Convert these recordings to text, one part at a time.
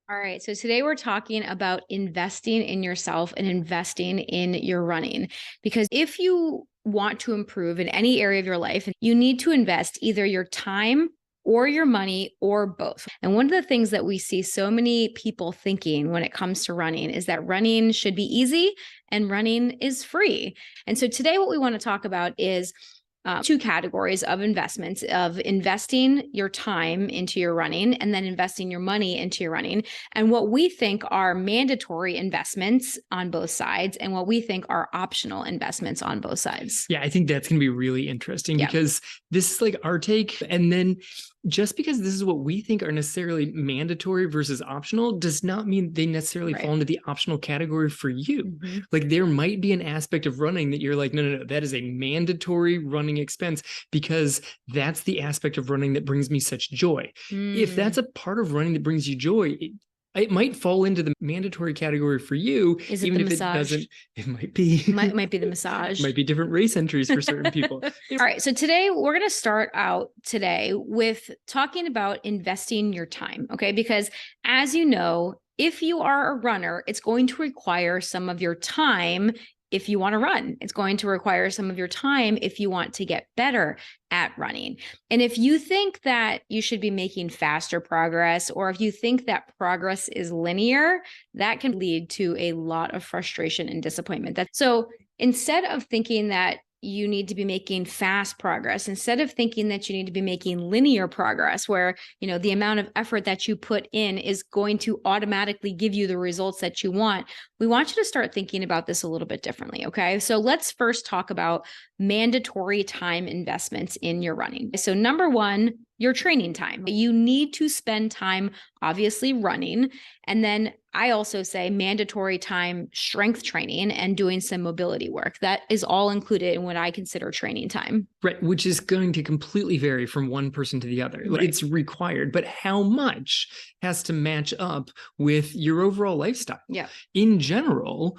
All right. So today we're talking about investing in yourself and investing in your running. Because if you want to improve in any area of your life, you need to invest either your time or your money or both. And one of the things that we see so many people thinking when it comes to running is that running should be easy and running is free. And so today what we want to talk about is two categories of investments of investing your time into your running and then investing your money into your running, and what we think are mandatory investments on both sides and what we think are optional investments on both sides. Yeah, I think that's going to be really interesting because this is like our take. And then just because this is what we think are necessarily mandatory versus optional does not mean they necessarily fall into the optional category for you. Like there might be an aspect of running that you're like, no, that is a mandatory running expense because that's the aspect of running that brings me such joy. If that's a part of running that brings you joy, it might fall into the mandatory category for you. Is it even the if massage? It doesn't, it might be. Might be the massage. Might be different race entries for certain people. All right. So today we're going to start out today with talking about investing your time. Okay. Because as you know, if you are a runner, it's going to require some of your time. If you want to run, it's going to require some of your time if you want to get better at running. And if you think that you should be making faster progress, or if you think that progress is linear, that can lead to a lot of frustration and disappointment. So instead of thinking that you need to be making fast progress, instead of thinking that you need to be making linear progress, where, the amount of effort that you put in is going to automatically give you the results that you want, we want you to start thinking about this a little bit differently. Okay. So let's first talk about mandatory time investments in your running. So number one, your training time. You need to spend time, obviously, running. And then I also say mandatory time strength training and doing some mobility work. That is all included in what I consider training time. Right. Which is going to completely vary from one person to the other. Right. It's required, but how much has to match up with your overall lifestyle? Yeah. In general,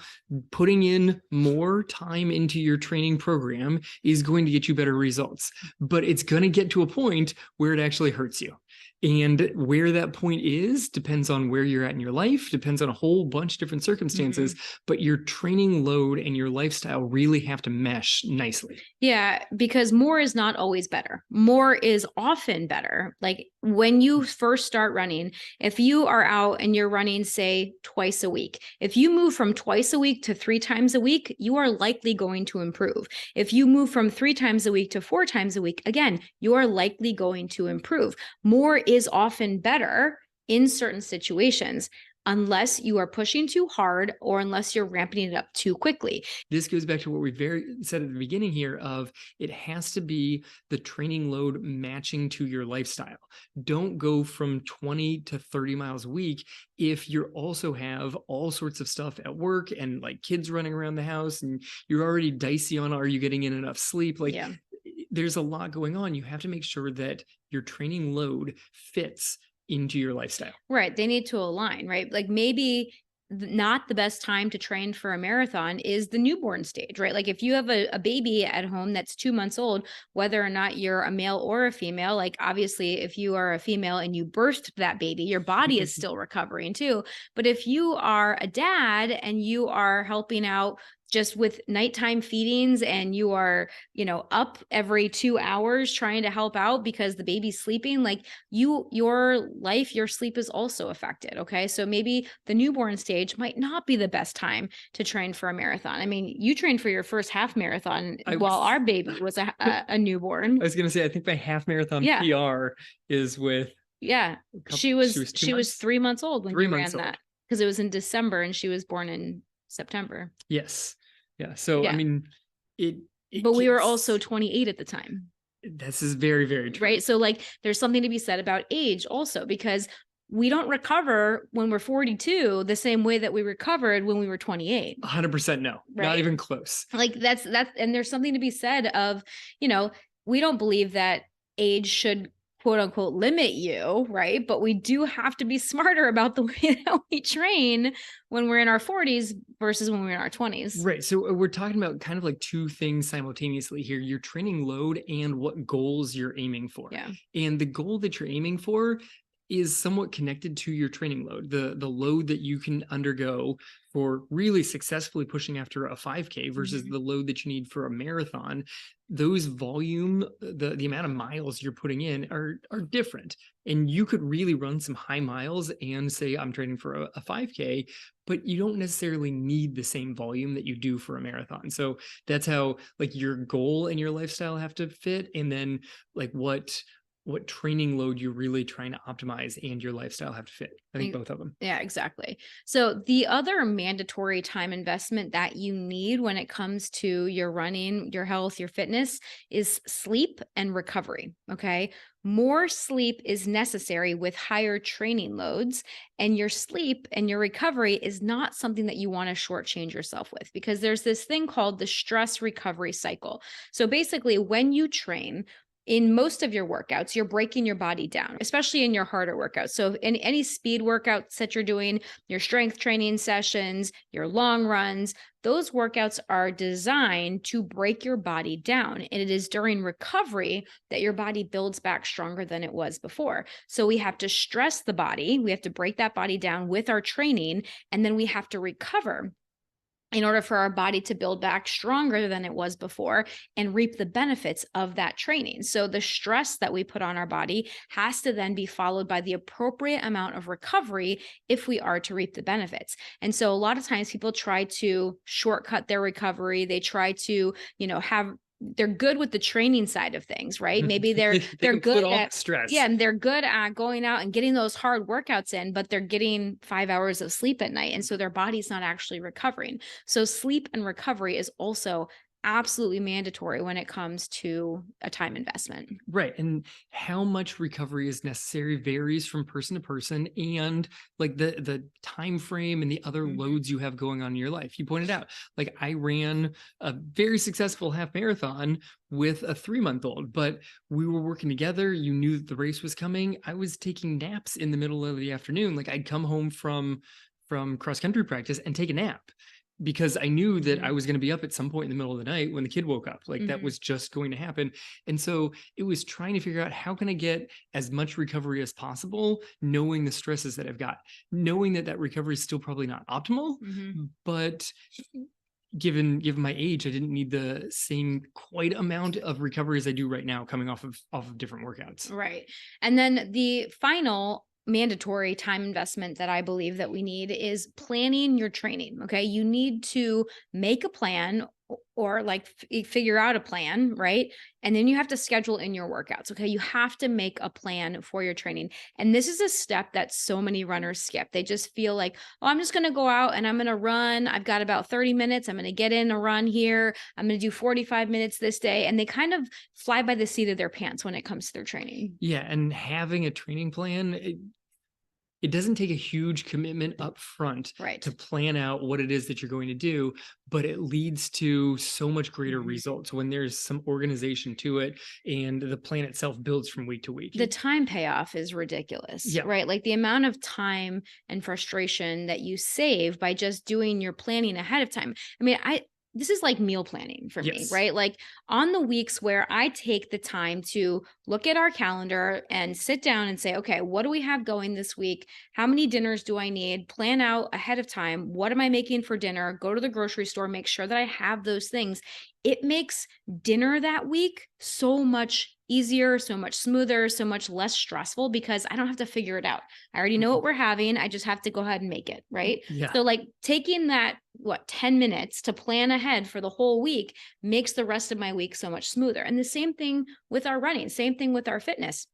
putting in more time into your training program is going to get you better results, but it's going to get to a point where it actually hurts you. And where that point is depends on where you're at in your life, depends on a whole bunch of different circumstances, but your training load and your lifestyle really have to mesh nicely. Yeah, because more is not always better. More is often better. Like when you first start running, if you are out and you're running, say, twice a week, if you move from twice a week to 3 times a week, you are likely going to improve. If you move from 3 times a week to 4 times a week, again, you are likely going to improve. More is often better in certain situations, unless you are pushing too hard or unless you're ramping it up too quickly. This goes back to what we said at the beginning here of it has to be the training load matching to your lifestyle. Don't go from 20 to 30 miles a week if you also have all sorts of stuff at work and like kids running around the house and you're already dicey on, are you getting in enough sleep? There's a lot going on. You have to make sure that your training load fits into your lifestyle. Right. They need to align, right? Like maybe not the best time to train for a marathon is the newborn stage, right? Like if you have a baby at home that's 2 months old, whether or not you're a male or a female, like obviously if you are a female and you birthed that baby, your body is still recovering too. But if you are a dad and you are helping out just with nighttime feedings and you are, up every 2 hours trying to help out because the baby's sleeping, like your sleep is also affected. Okay. So maybe the newborn stage might not be the best time to train for a marathon. I mean, you trained for your first half marathon while our baby was a newborn. I was going to say, I think my half marathon PR is with. Yeah. She was 3 months old when you ran that because it was in December and she was born in September. Yes. Yeah. So, I mean, but we were also 28 at the time. This is very, very true. Right. So like there's something to be said about age also, because we don't recover when we're 42 the same way that we recovered when we were 28. 100% no. Right? Not even close. Like that's, and there's something to be said of, we don't believe that age should quote unquote limit you, right? But we do have to be smarter about the way that we train when we're in our 40s versus when we're in our 20s. Right. So we're talking about kind of like two things simultaneously here, your training load and what goals you're aiming for. Yeah. And the goal that you're aiming for is somewhat connected to your training load, the load that you can undergo for really successfully pushing after a 5K versus the load that you need for a marathon. Those volume, the amount of miles you're putting in are different. And you could really run some high miles and say, I'm training for a 5K, but you don't necessarily need the same volume that you do for a marathon. So that's how like your goal and your lifestyle have to fit. And then like what training load you're really trying to optimize and your lifestyle have to fit. I think both of them. Yeah, exactly. So the other mandatory time investment that you need when it comes to your running, your health, your fitness is sleep and recovery. Okay. More sleep is necessary with higher training loads, and your sleep and your recovery is not something that you want to shortchange yourself with, because there's this thing called the stress recovery cycle. So basically, when you train, in most of your workouts, you're breaking your body down, especially in your harder workouts. So in any speed workouts that you're doing, your strength training sessions, your long runs, those workouts are designed to break your body down. And it is during recovery that your body builds back stronger than it was before. So we have to stress the body. We have to break that body down with our training, and then we have to recover in order for our body to build back stronger than it was before and reap the benefits of that training. So the stress that we put on our body has to then be followed by the appropriate amount of recovery if we are to reap the benefits. And so a lot of times people try to shortcut their recovery. They try to, they're good with the training side of things, right? Maybe they're good at stress. Yeah, and they're good at going out and getting those hard workouts in, but they're getting 5 hours of sleep at night, and so their body's not actually recovering. So sleep and recovery is also absolutely mandatory when it comes to a time investment. Right. And how much recovery is necessary varies from person to person, and like the time frame and the other loads you have going on in your life. You pointed out, like I ran a very successful half marathon with a 3-month-old, but we were working together. You knew that the race was coming. I was taking naps in the middle of the afternoon. Like I'd come home from cross country practice and take a nap, because I knew that I was going to be up at some point in the middle of the night when the kid woke up. Like that was just going to happen. And so it was trying to figure out, how can I get as much recovery as possible, knowing the stresses that I've got, knowing that recovery is still probably not optimal, but given my age, I didn't need the same quite amount of recovery as I do right now, coming off of different workouts. Right. And then the final mandatory time investment that I believe that we need is planning your training. Okay. You need to make a plan, or like figure out a plan, right? And then you have to schedule in your workouts. Okay. You have to make a plan for your training. And this is a step that so many runners skip. They just feel like, oh, I'm just going to go out and I'm going to run. I've got about 30 minutes. I'm going to get in a run here. I'm going to do 45 minutes this day. And they kind of fly by the seat of their pants when it comes to their training. Yeah. And having a training plan, it doesn't take a huge commitment up front to plan out what it is that you're going to do, but it leads to so much greater results when there's some organization to it and the plan itself builds from week to week. The time payoff is ridiculous, right? Like the amount of time and frustration that you save by just doing your planning ahead of time. I mean, this is like meal planning for me, right? Like on the weeks where I take the time to look at our calendar and sit down and say, okay, what do we have going this week? How many dinners do I need? Plan out ahead of time. What am I making for dinner? Go to the grocery store, make sure that I have those things. It makes dinner that week so much easier, so much smoother, so much less stressful, because I don't have to figure it out. I already know what we're having. I just have to go ahead and make it, right? Yeah. So like taking that, 10 minutes to plan ahead for the whole week makes the rest of my week so much smoother. And the same thing with our running, same thing with our fitness.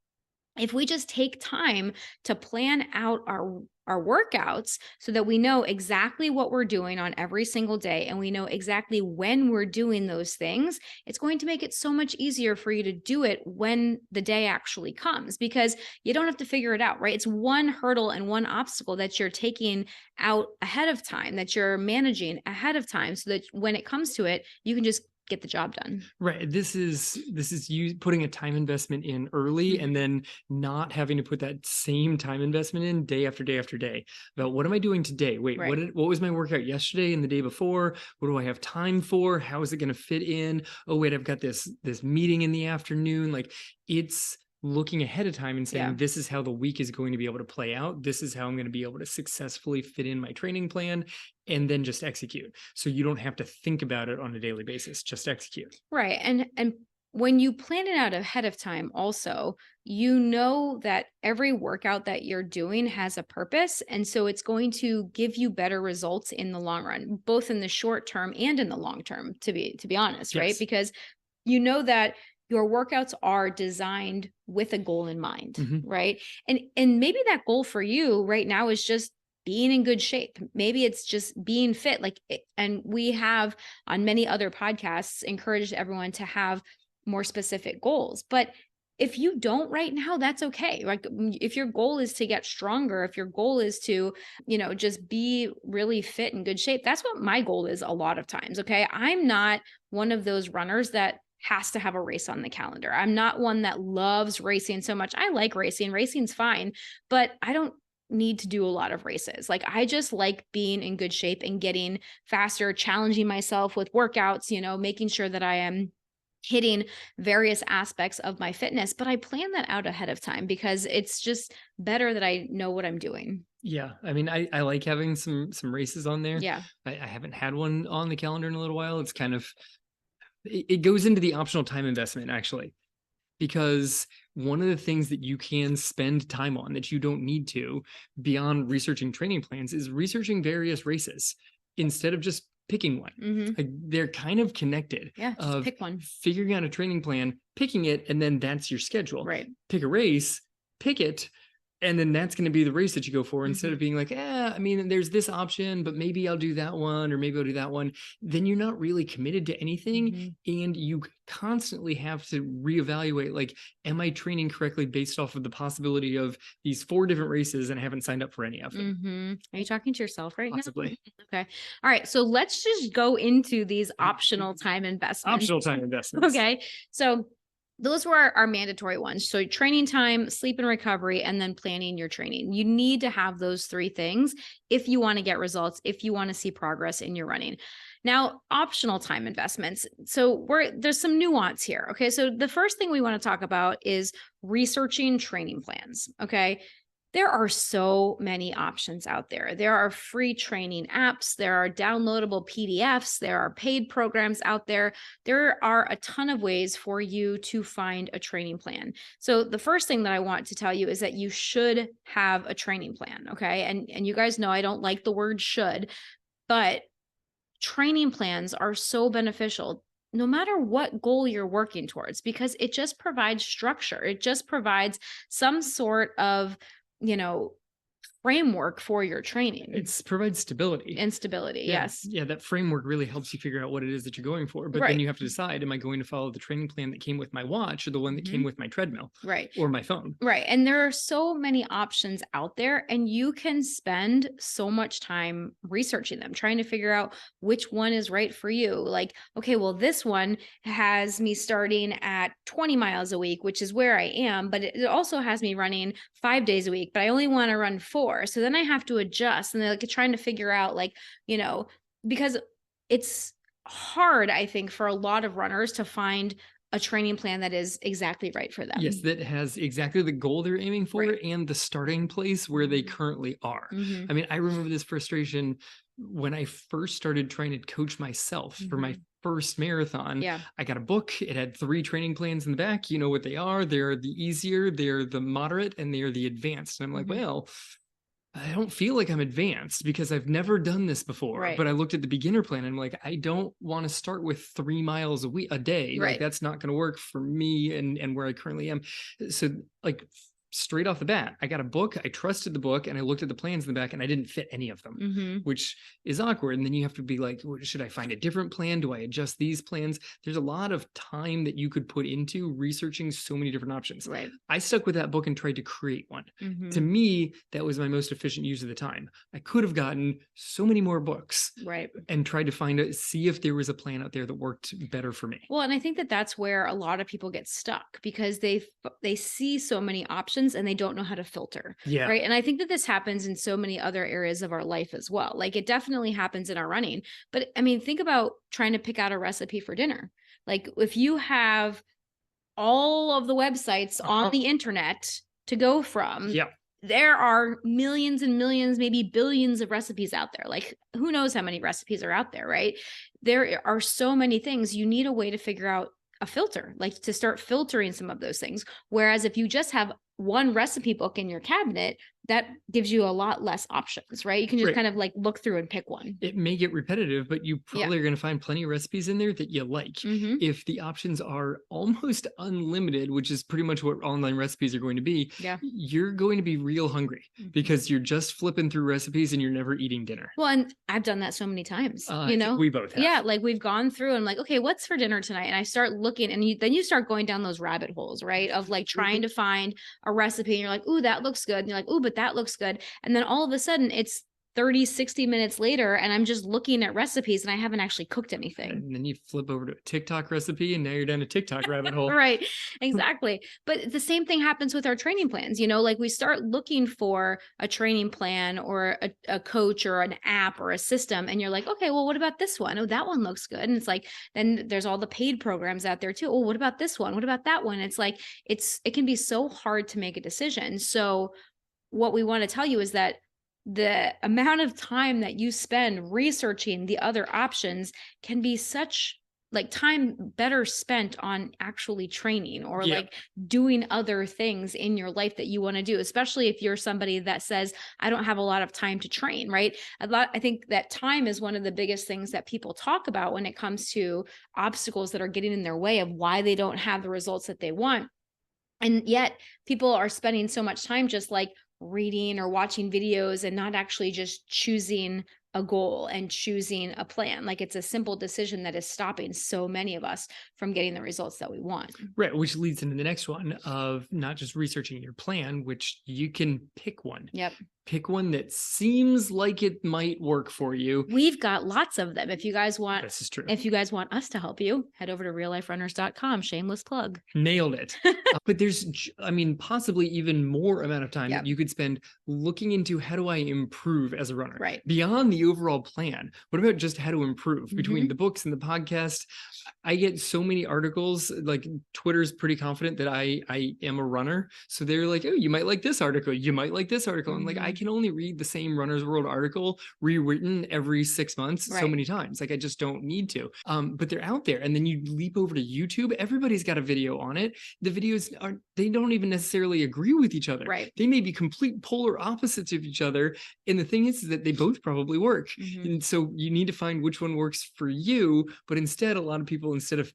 If we just take time to plan out our workouts so that we know exactly what we're doing on every single day, and we know exactly when we're doing those things, it's going to make it so much easier for you to do it when the day actually comes, because you don't have to figure it out, right? It's one hurdle and one obstacle that you're taking out ahead of time, that you're managing ahead of time, so that when it comes to it, you can just get the job done. Right. This is you putting a time investment in early and then not having to put that same time investment in day after day after day about, what am I doing today? Wait, what was my workout yesterday and the day before? What do I have time for? How is it going to fit in? Oh, wait, I've got this meeting in the afternoon. Like, it's looking ahead of time and saying, this is how the week is going to be able to play out. This is how I'm going to be able to successfully fit in my training plan, and then just execute. So you don't have to think about it on a daily basis, just execute. Right. And when you plan it out ahead of time, also, you know that every workout that you're doing has a purpose. And so it's going to give you better results in the long run, both in the short term and in the long term, to be honest, right? Because you know that your workouts are designed with a goal in mind, right? And maybe that goal for you right now is just being in good shape. Maybe it's just being fit. And we have on many other podcasts encouraged everyone to have more specific goals. But if you don't right now, that's okay. Like if your goal is to get stronger, if your goal is to, just be really fit and good shape, that's what my goal is a lot of times. Okay. I'm not one of those runners that has to have a race on the calendar. I'm not one that loves racing so much. I like racing. Racing's fine, but I don't need to do a lot of races. Like I just like being in good shape and getting faster, challenging myself with workouts, making sure that I am hitting various aspects of my fitness, but I plan that out ahead of time because it's just better that I know what I'm doing. Yeah. I mean, I like having some races on there. Yeah. I haven't had one on the calendar in a little while. It's kind of, it goes into the optional time investment actually, because one of the things that you can spend time on that you don't need to beyond researching training plans is researching various races instead of just picking one. Like they're kind of connected. Yeah, just pick one. Figuring out a training plan, picking it, and then that's your schedule. Right. Pick a race, pick it, and then that's going to be the race that you go for instead of being like, I mean, there's this option, but maybe I'll do that one, or maybe I'll do that one. Then you're not really committed to anything. And you constantly have to reevaluate, like, am I training correctly based off of the possibility of these 4 different races and I haven't signed up for any of them? Are you talking to yourself right Possibly. now? Okay. All right. So let's just go into these optional time investments. Optional time investments. Okay. So those were our mandatory ones. So training time, sleep and recovery, and then planning your training. You need to have those 3 things if you want to get results, if you want to see progress in your running. Now, optional time investments. So there's some nuance here. Okay. So the first thing we want to talk about is researching training plans. Okay. There are so many options out there. There are free training apps. There are downloadable PDFs. There are paid programs out there. There are a ton of ways for you to find a training plan. So the first thing that I want to tell you is that you should have a training plan. Okay. And you guys know I don't like the word should, but training plans are so beneficial no matter what goal you're working towards, because it just provides structure. It just provides some sort of framework for your training. It provides stability. And stability, yes. Yeah, that framework really helps you figure out what it is that you're going for. But then you have to decide, am I going to follow the training plan that came with my watch or the one that came with my treadmill? Right. Or my phone? Right. And there are so many options out there, and you can spend so much time researching them, trying to figure out which one is right for you. Like, okay, well, this one has me starting at 20 miles a week, which is where I am, but it also has me running 5 days a week, but I only want to run 4. So then I have to adjust, and they're like trying to figure out because it's hard, I think, for a lot of runners to find a training plan that is exactly right for them. Yes, that has exactly the goal they're aiming for and the starting place where they currently are. I mean, I remember this frustration when I first started trying to coach myself for my first marathon. I got a book. It had 3 training plans in the back. You know what they are. They're the easier, they're the moderate, and they're the advanced. And I'm like, well, I don't feel like I'm advanced because I've never done this before. But I looked at the beginner plan and I'm like, I don't want to start with 3 miles a day. Like that's not going to work for me and where I currently am. So like straight off the bat, I got a book. I trusted the book and I looked at the plans in the back and I didn't fit any of them, which is awkward. And then you have to be like, should I find a different plan? Do I adjust these plans? There's a lot of time that you could put into researching so many different options. I stuck with that book and tried to create one. To me, that was my most efficient use of the time. I could have gotten so many more books and tried to see if there was a plan out there that worked better for me. Well, and I think that that's where a lot of people get stuck because they see so many options and they don't know how to filter. Right. And I think that this happens in so many other areas of our life as well. Like it definitely happens in our running. But I mean, think about trying to pick out a recipe for dinner. Like if you have all of the websites on the internet to go from. Yeah. There are millions and millions, maybe billions of recipes out there. Like, who knows how many recipes are out there, right? There are so many things. You need a way to figure out a filter, like to start filtering some of those things. Whereas if you just have one recipe book in your cabinet, that gives you a lot less options, right? You can just kind of like look through and pick one. It may get repetitive, but you probably are going to find plenty of recipes in there that you like. If the options are almost unlimited, which is pretty much what online recipes are going to be, you're going to be real hungry because you're just flipping through recipes and you're never eating dinner. Well, and I've done that so many times, you know, we both have. Yeah. Like we've gone through and like, okay, what's for dinner tonight? And I start looking and then you start going down those rabbit holes, right? Of like trying to find a recipe and you're like, ooh, that looks good. And you're like, ooh, but that looks good. And then all of a sudden it's 30, 60 minutes later, and I'm just looking at recipes and I haven't actually cooked anything. And then you flip over to a TikTok recipe and now you're down a TikTok rabbit hole. Right. Exactly. But the same thing happens with our training plans. You know, like we start looking for a training plan or a coach or an app or a system. And you're like, okay, well, what about this one? Oh, that one looks good. And it's like, then there's all the paid programs out there too. Oh, what about this one? What about that one? It's like, it can be so hard to make a decision. So what we want to tell you is that the amount of time that you spend researching the other options can be such like time better spent on actually training or like doing other things in your life that you want to do, especially if you're somebody that says, I don't have a lot of time to train, right? I think that time is one of the biggest things that people talk about when it comes to obstacles that are getting in their way of why they don't have the results that they want. And yet people are spending so much time just like reading or watching videos and not actually just choosing a goal and choosing a plan. Like it's a simple decision that is stopping so many of us from getting the results that we want. Right. Which leads into the next one of not just researching your plan, which you can pick one. Yep. Pick one that seems like it might work for you. We've got lots of them. If you guys want, this is true. If you guys want us to help you, head over to realliferunners.com. Shameless plug. Nailed it. But there's, I mean, possibly even more amount of time that you could spend looking into how do I improve as a runner? Right. Beyond the overall plan. What about just how to improve between the books and the podcast? I get so many articles, like Twitter's pretty confident that I am a runner. So they're like, oh, you might like this article. You might like this article. I'm like, I can only read the same Runner's World article rewritten every 6 months so many times. Like I just don't need to. But they're out there. And then you leap over to YouTube. Everybody's got a video on it. The videos they don't even necessarily agree with each other. Right. They may be complete polar opposites of each other. And the thing is that they both probably work. And so you need to find which one works for you. But instead, a lot of people, instead of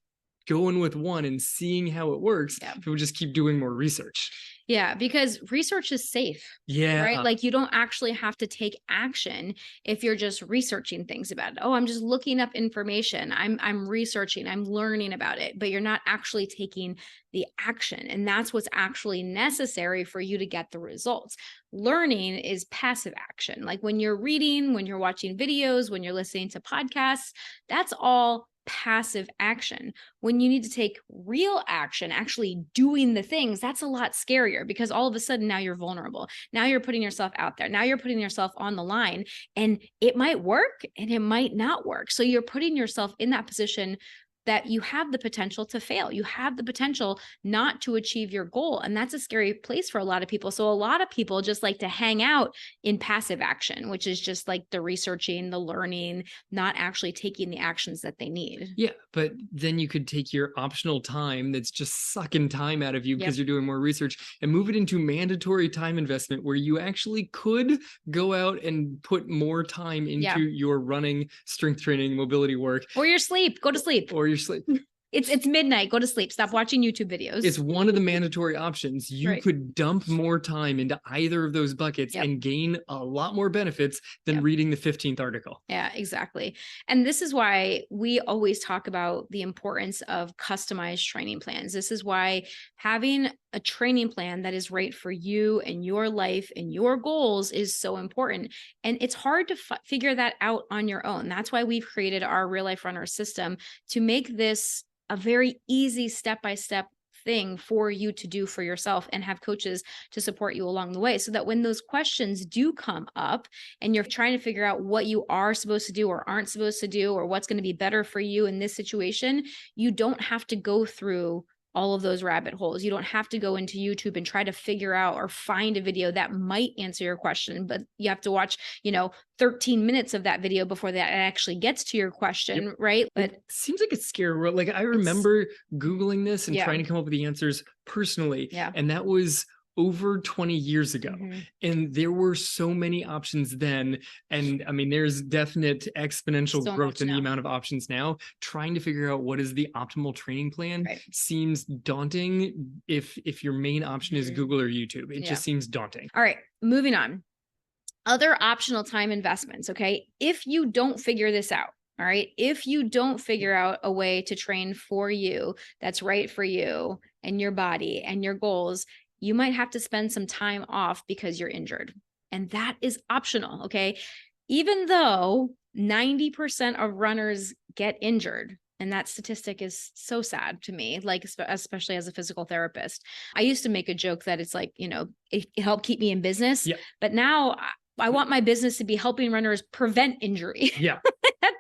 going with one and seeing how it works, people just keep doing more research. Yeah, because research is safe. Yeah. Right. Like you don't actually have to take action if you're just researching things about it. Oh, I'm just looking up information. I'm researching, I'm learning about it, but you're not actually taking the action. And that's what's actually necessary for you to get the results. Learning is passive action. Like when you're reading, when you're watching videos, when you're listening to podcasts, that's all passive action. When you need to take real action, actually doing the things, that's a lot scarier because all of a sudden now you're vulnerable. Now you're putting yourself out there. Now you're putting yourself on the line and it might work and it might not work. So you're putting yourself in that position that you have the potential to fail. You have the potential not to achieve your goal. And that's a scary place for a lot of people. So a lot of people just like to hang out in passive action, which is just like the researching, the learning, not actually taking the actions that they need. Yeah. But then you could take your optional time that's just sucking time out of you because you're doing more research and move it into mandatory time investment where you actually could go out and put more time into your running, strength training, mobility work. Or your sleep. Go to sleep. Or your sleep. It's midnight. Go to sleep. Stop watching YouTube videos. It's one of the mandatory options. You could dump more time into either of those buckets and gain a lot more benefits than reading the 15th article. Yeah, exactly. And this is why we always talk about the importance of customized training plans. This is why having a training plan that is right for you and your life and your goals is so important. And it's hard to figure that out on your own. That's why we've created our Real Life Runner system to make this a very easy step-by-step thing for you to do for yourself and have coaches to support you along the way so that when those questions do come up and you're trying to figure out what you are supposed to do or aren't supposed to do or what's going to be better for you in this situation, you don't have to go through all of those rabbit holes. You don't have to go into YouTube and try to figure out or find a video that might answer your question, but you have to watch, 13 minutes of that video before that actually gets to your question, right? But it seems like it's scary. Like I remember Googling this and trying to come up with the answers personally. Yeah. And that was over 20 years ago. And there were so many options then. And I mean, there's definite exponential growth in the amount of options now. Trying to figure out what is the optimal training plan seems daunting if your main option is Google or YouTube. It just seems daunting. All right, moving on. Other optional time investments, okay? If you don't figure this out, all right, if you don't figure out a way to train for you that's right for you and your body and your goals, you might have to spend some time off because you're injured. And that is optional, okay? Even though 90% of runners get injured, and that statistic is so sad to me, like, especially as a physical therapist. I used to make a joke that it's like, it helped keep me in business, but now I want my business to be helping runners prevent injury. Yeah.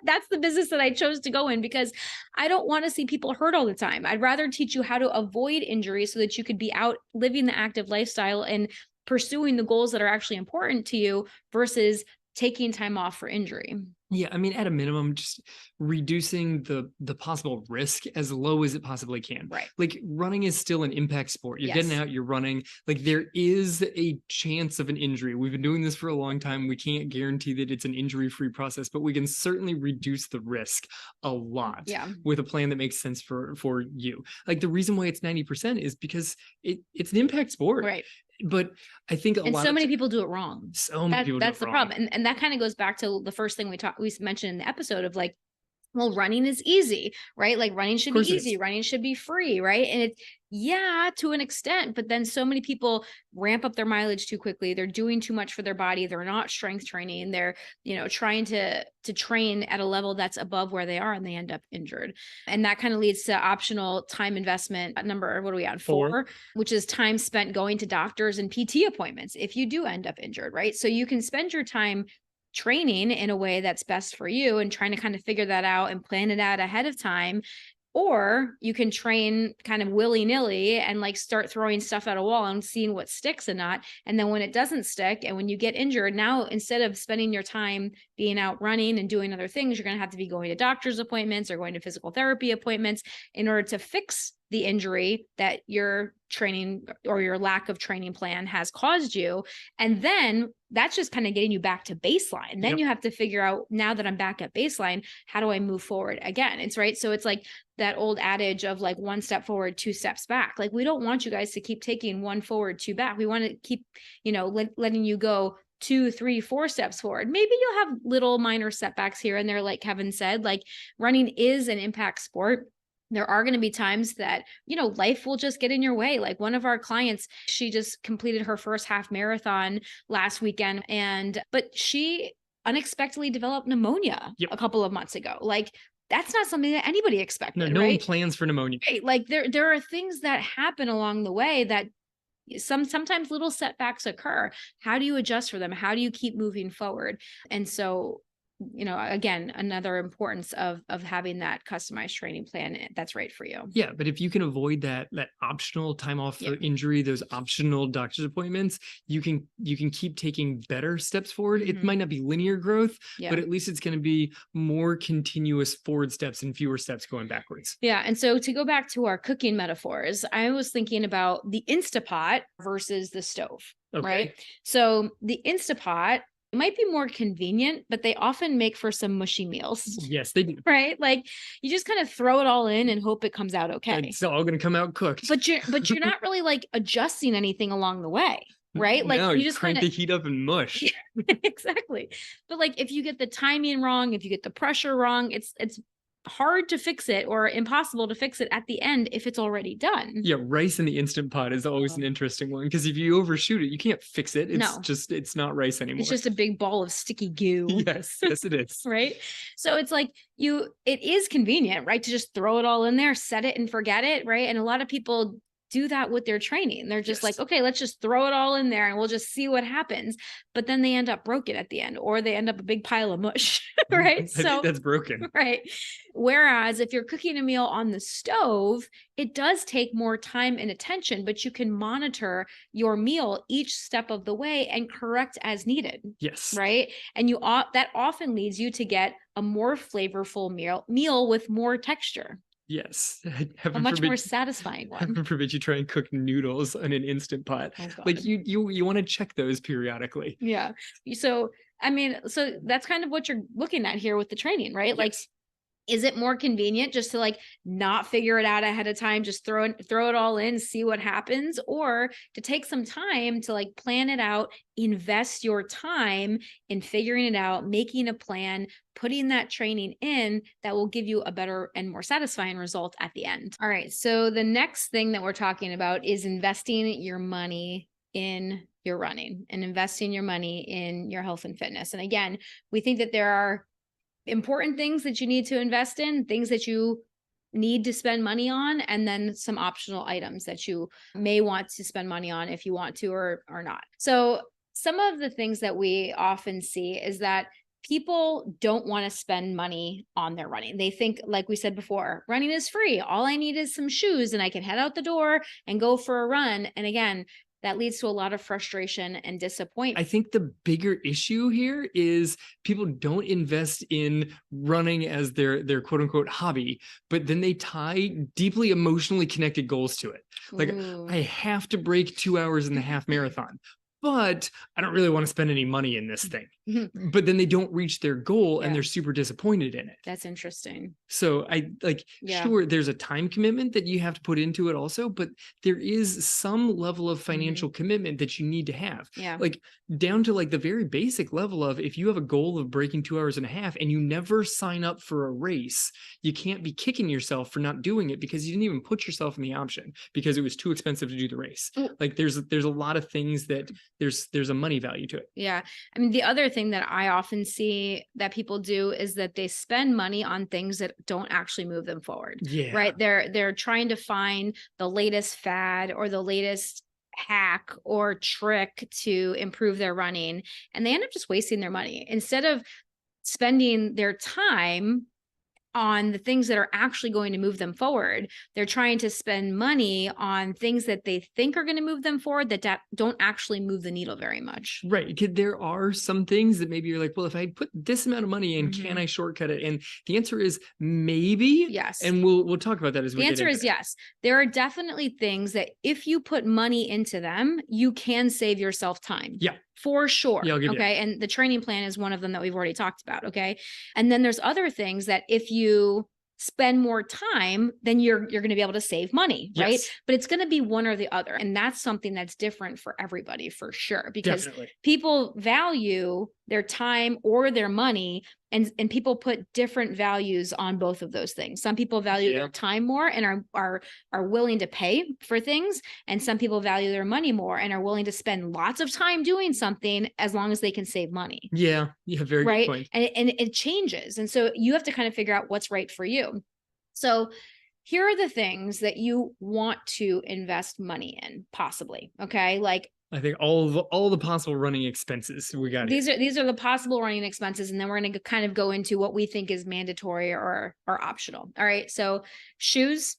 That's the business that I chose to go in, because I don't want to see people hurt all the time. I'd rather teach you how to avoid injury so that you could be out living the active lifestyle and pursuing the goals that are actually important to you versus taking time off for injury. Yeah, I mean, at a minimum, just reducing the possible risk as low as it possibly can. Right. Like running is still an impact sport. You're getting out, you're running. Like there is a chance of an injury. We've been doing this for a long time. We can't guarantee that it's an injury-free process, but we can certainly reduce the risk a lot with a plan that makes sense for you. Like the reason why it's 90% is because it's an impact sport. Right. But I think so many people do it wrong. So many people do it wrong. That's the problem. And that kind of goes back to the first thing we mentioned in the episode of like, well, running is easy, right? Like running should be easy. Running should be free, right? And it's, to an extent, but then so many people ramp up their mileage too quickly. They're doing too much for their body. They're not strength training. They're, trying to train at a level that's above where they are, and they end up injured. And that kind of leads to optional time investment number, what are we on? 4, which is time spent going to doctors and PT appointments if you do end up injured, right? So you can spend your time training in a way that's best for you and trying to kind of figure that out and plan it out ahead of time. Or you can train kind of willy-nilly and like start throwing stuff at a wall and seeing what sticks and not. And then when it doesn't stick and when you get injured, now instead of spending your time being out running and doing other things, you're going to have to be going to doctor's appointments or going to physical therapy appointments in order to fix the injury that your training or your lack of training plan has caused you. And then that's just kind of getting you back to baseline. Then you have to figure out, now that I'm back at baseline, how do I move forward again? It's right. So it's like that old adage of like 1 step forward, 2 steps back. Like we don't want you guys to keep taking 1 forward, 2 back. We want to keep, letting you go 2, 3, 4 steps forward. Maybe you'll have little minor setbacks here and there. Like Kevin said, like running is an impact sport. There are going to be times that, life will just get in your way. Like one of our clients, she just completed her first half marathon last weekend, but she unexpectedly developed pneumonia a couple of months ago. Like that's not something that anybody expected. No one plans for pneumonia. Right? Like there are things that happen along the way that sometimes little setbacks occur. How do you adjust for them? How do you keep moving forward? And so, again, another importance of having that customized training plan that's right for you. Yeah. But if you can avoid that optional time off for injury, those optional doctor's appointments, you can keep taking better steps forward. It might not be linear growth, but at least it's going to be more continuous forward steps and fewer steps going backwards. Yeah. And so to go back to our cooking metaphors, I was thinking about the Instapot versus the stove, right? So the Instapot, it might be more convenient, but they often make for some mushy meals. Yes, they do. Right? Like you just kind of throw it all in and hope it comes out okay. It's all going to come out cooked. But you're not really like adjusting anything along the way, right? Like no, you just crank the heat up and mush. Exactly. But like if you get the timing wrong, if you get the pressure wrong, it's hard to fix it or impossible to fix it at the end if it's already done. Yeah, rice in the Instant Pot is always an interesting one because if you overshoot it, you can't fix it. It's not rice anymore. It's just a big ball of sticky goo. Yes, it is. Right? So it's like it is convenient, right? To just throw it all in there, set it and forget it, right? And a lot of people do that with their training. They're just like, okay, let's just throw it all in there and we'll just see what happens. But then they end up broken at the end, or they end up a big pile of mush, right? So that's broken. Right. Whereas if you're cooking a meal on the stove, it does take more time and attention, but you can monitor your meal each step of the way and correct as needed. Yes. Right. And that often leads you to get a more flavorful meal with more texture. Yes. A much more satisfying one. Heaven forbid you try and cook noodles in an Instant Pot. Oh, like you want to check those periodically. Yeah. So, I mean, so that's kind of what you're looking at here with the training, right? Yes. Like, is it more convenient just to like not figure it out ahead of time, just throw it all in, see what happens, or to take some time to like plan it out, invest your time in figuring it out, making a plan, putting that training in that will give you a better and more satisfying result at the end. All right. So the next thing that we're talking about is investing your money in your running and investing your money in your health and fitness. And again, we think that there are important things that you need to invest in, things that you need to spend money on, and then some optional items that you may want to spend money on if you want to or not. So some of the things that we often see is that people don't want to spend money on their running. They think, like we said before, running is free. All I need is some shoes and I can head out the door and go for a run. And again, that leads to a lot of frustration and disappointment. I think the bigger issue here is people don't invest in running as their quote unquote hobby, but then they tie deeply emotionally connected goals to it. Like, ooh, I have to break 2 hours in the half marathon, but I don't really want to spend any money in this thing. But then they don't reach their goal and they're super disappointed in it. That's interesting. So sure, there's a time commitment that you have to put into it also, but there is some level of financial commitment that you need to have. Yeah. Like down to like the very basic level of, if you have a goal of breaking 2 hours and a half and you never sign up for a race, you can't be kicking yourself for not doing it because you didn't even put yourself in the option because it was too expensive to do the race. Like there's a lot of things that there's a money value to it. Yeah. I mean, the other thing that I often see that people do is that they spend money on things that don't actually move them forward. Yeah. Right. They're trying to find the latest fad or the latest hack or trick to improve their running, and they end up just wasting their money instead of spending their time on the things that are actually going to move them forward. They're trying to spend money on things that they think are going to move them forward that don't actually move the needle very much. Right. There are some things that maybe you're like, well, if I put this amount of money in, can I shortcut it? And the answer is maybe. Yes. And we'll talk about that as we get into it. The answer is yes. There are definitely things that if you put money into them, you can save yourself time. Yeah. For sure. Yeah, okay. And the training plan is one of them that we've already talked about. Okay. And then there's other things that if you spend more time, then you're going to be able to save money, right? Yes. But it's going to be one or the other. And that's something that's different for everybody for sure, because Definitely. People value their time or their money, and people put different values on both of those things. Some people value their time more and are willing to pay for things, and some people value their money more and are willing to spend lots of time doing something as long as they can save money. Yeah, very right? good point. And it changes, and so you have to kind of figure out what's right for you. So here are the things that you want to invest money in, possibly. Okay, like, I think all the possible running expenses we got. These are the possible running expenses, and then we're going to kind of go into what we think is mandatory or optional. All right, so shoes,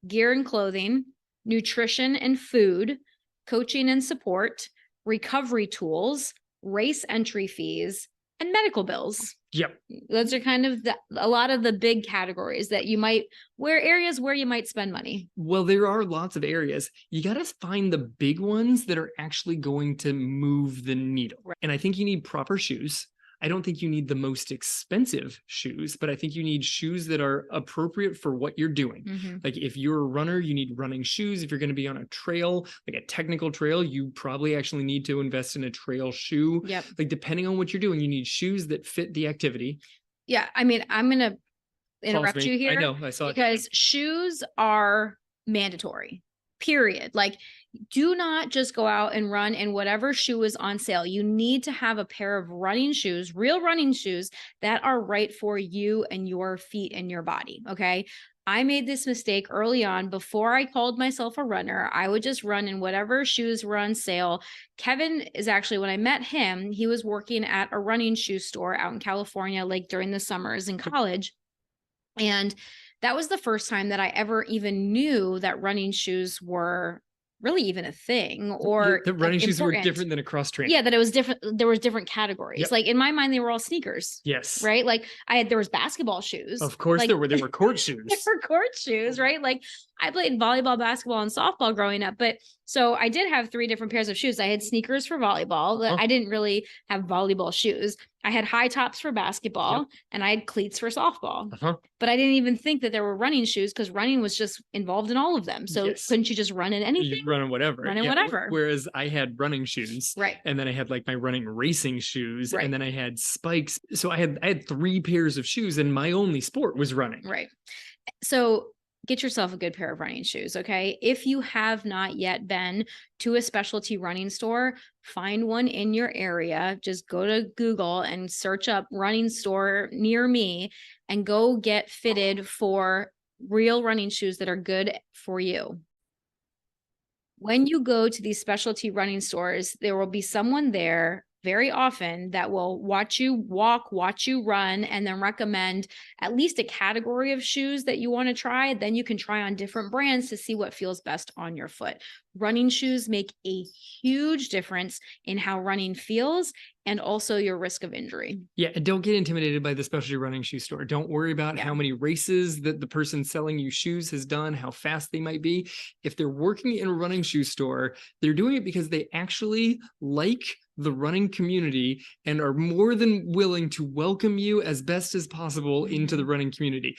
gear and clothing, nutrition and food, coaching and support, recovery tools, race entry fees, and medical bills. Yep. Those are kind of a lot of the big categories that you might, areas where you might spend money. Well, there are lots of areas. You got to find the big ones that are actually going to move the needle. Right. And I think you need proper shoes. I don't think you need the most expensive shoes, but I think you need shoes that are appropriate for what you're doing. Like if you're a runner, you need running shoes. If you're going to be on a trail, like a technical trail, you probably actually need to invest in a trail shoe. Yep. Like depending on what you're doing, you need shoes that fit the activity. Yeah. I mean, I'm going to interrupt you here. I know. I saw it. Because shoes are mandatory, period. Like, do not just go out and run in whatever shoe is on sale. You need to have a pair of running shoes, real running shoes that are right for you and your feet and your body. Okay. I made this mistake early on. Before I called myself a runner, I would just run in whatever shoes were on sale. Kevin is actually, when I met him, he was working at a running shoe store out in California, like during the summers in college. And that was the first time that I ever even knew that running shoes were really even a thing, or the running shoes were important. different than a cross trainer. Yeah, that it was different. There was different categories. Yep. Like in my mind, they were all sneakers. Yes. Right. Like there was basketball shoes. Of course, like, there were court shoes. There were court shoes, right? Like I played volleyball, basketball, and softball growing up. But so I did have 3 different pairs of shoes. I had sneakers for volleyball. I didn't really have volleyball shoes. I had high tops for basketball, and I had cleats for softball. But I didn't even think that there were running shoes, because running was just involved in all of them. So couldn't you just run in anything? You run in whatever. Run in whatever. Whereas I had running shoes. Right. And then I had like my running racing shoes. Right. And then I had spikes. So I had 3 pairs of shoes, and my only sport was running. Right. So get yourself a good pair of running shoes, okay? If you have not yet been to a specialty running store, find one in your area. Just go to Google and search up running store near me and go get fitted for real running shoes that are good for you. When you go to these specialty running stores, there will be someone there very often that will watch you walk, watch you run, and then recommend at least a category of shoes that you want to try. Then you can try on different brands to see what feels best on your foot. Running shoes make a huge difference in how running feels and also your risk of injury. Yeah, and don't get intimidated by the specialty running shoe store. Don't worry about how many races that the person selling you shoes has done, how fast they might be. If they're working in a running shoe store, they're doing it because they actually like the running community and are more than willing to welcome you as best as possible into the running community.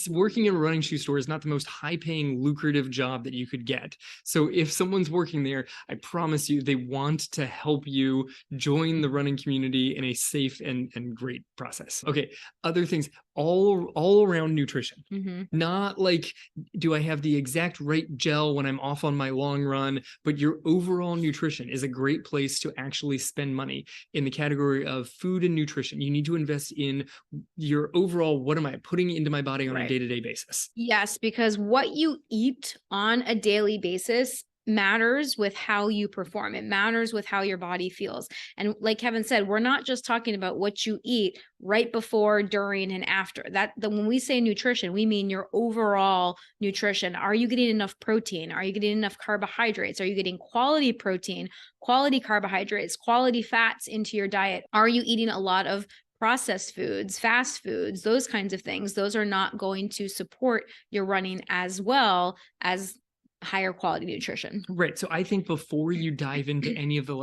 Working in a running shoe store is not the most high-paying, lucrative job that you could get. So if someone's working there, I promise you they want to help you join the running community in a safe and great process. Okay, other things, all around nutrition. Not like, do I have the exact right gel when I'm off on my long run, but your overall nutrition is a great place to actually spend money in the category of food and nutrition. You need to invest in your overall, what am I putting into my body on a day-to-day basis? Yes, because what you eat on a daily basis matters with how you perform. It matters with how your body feels. And like Kevin said, we're not just talking about what you eat right before, during, and after. When we say nutrition, we mean your overall nutrition. Are you getting enough protein? Are you getting enough carbohydrates? Are you getting quality protein, quality carbohydrates, quality fats into your diet? Are you eating a lot of processed foods, fast foods, those kinds of things? Those are not going to support your running as well as higher quality nutrition. Right. So I think before you dive into any of the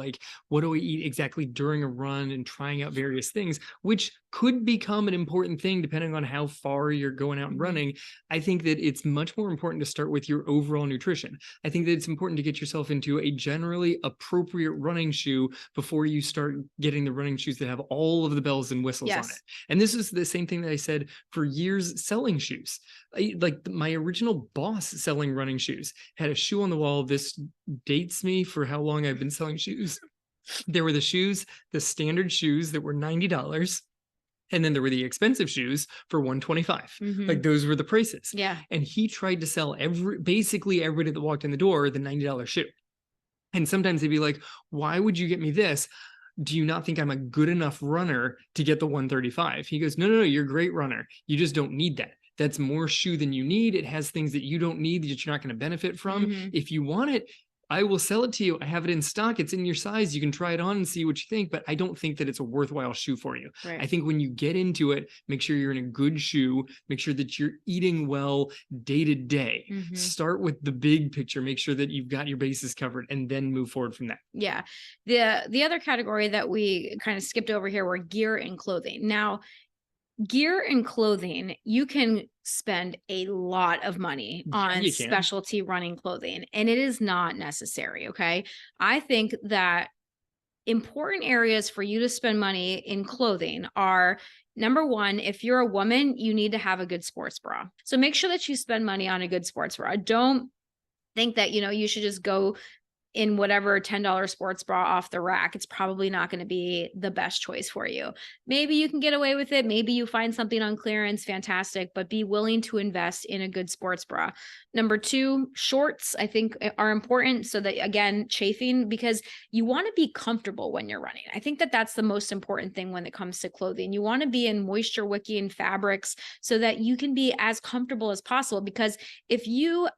what do I eat exactly during a run and trying out various things, which could become an important thing depending on how far you're going out and running, I think that it's much more important to start with your overall nutrition. I think that it's important to get yourself into a generally appropriate running shoe before you start getting the running shoes that have all of the bells and whistles on it. And this is the same thing that I said for years selling shoes. Like my original boss selling running shoes had a shoe on the wall. This dates me for how long I've been selling shoes. There were the shoes, the standard shoes that were $90. And then there were the expensive shoes for $125. Like those were the prices. Yeah. And he tried to sell basically everybody that walked in the door the $90 shoe. And sometimes they'd be like, why would you get me this? Do you not think I'm a good enough runner to get the $135? He goes, no, you're a great runner. You just don't need that. That's more shoe than you need. It has things that you don't need that you're not going to benefit from. If you want it, I will sell it to you. I have it in stock. It's in your size. You can try it on and see what you think, but I don't think that it's a worthwhile shoe for you. I think when you get into it, make sure you're in a good shoe, make sure that you're eating well day to day. Start with the big picture, make sure that you've got your bases covered, and then move forward from that. Yeah. The other category that we kind of skipped over here were gear and clothing. Now, gear and clothing, you can spend a lot of money on specialty running clothing, and it is not necessary. Okay. I think that important areas for you to spend money in clothing are, number one, if you're a woman, you need to have a good sports bra. So make sure that you spend money on a good sports bra. Don't think that, you should just go in whatever $10 sports bra off the rack, it's probably not going to be the best choice for you. Maybe you can get away with it. Maybe you find something on clearance, fantastic, but be willing to invest in a good sports bra. Number 2, shorts, I think are important. So that, again, chafing, because you want to be comfortable when you're running. I think that that's the most important thing when it comes to clothing. You want to be in moisture wicking fabrics so that you can be as comfortable as possible, because if you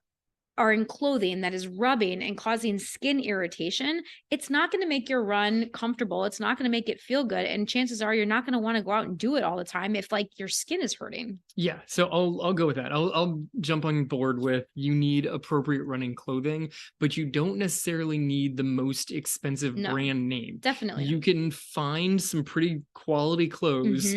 are in clothing that is rubbing and causing skin irritation, it's not going to make your run comfortable. It's not going to make it feel good. And chances are you're not going to want to go out and do it all the time if like your skin is hurting. Yeah. So I'll go with that. I'll jump on board with, you need appropriate running clothing, but you don't necessarily need the most expensive brand name. Definitely. You can find some pretty quality clothes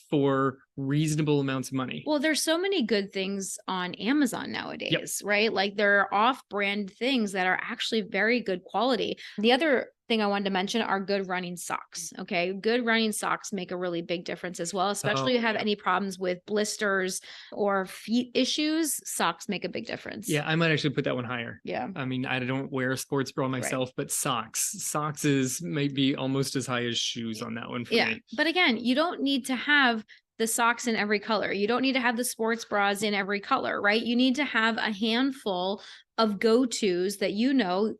for reasonable amounts of money. Well, there's so many good things on Amazon nowadays, right? Like there are off-brand things that are actually very good quality. The other thing I wanted to mention are good running socks. Okay. Good running socks make a really big difference as well, especially if you have any problems with blisters or feet issues. Socks make a big difference. Yeah. I might actually put that one higher. Yeah. I mean, I don't wear a sports bra myself, but socks is maybe almost as high as shoes on that one for me. But again, you don't need to have the socks in every color. You don't need to have the sports bras in every color, right? You need to have a handful of go-tos that you know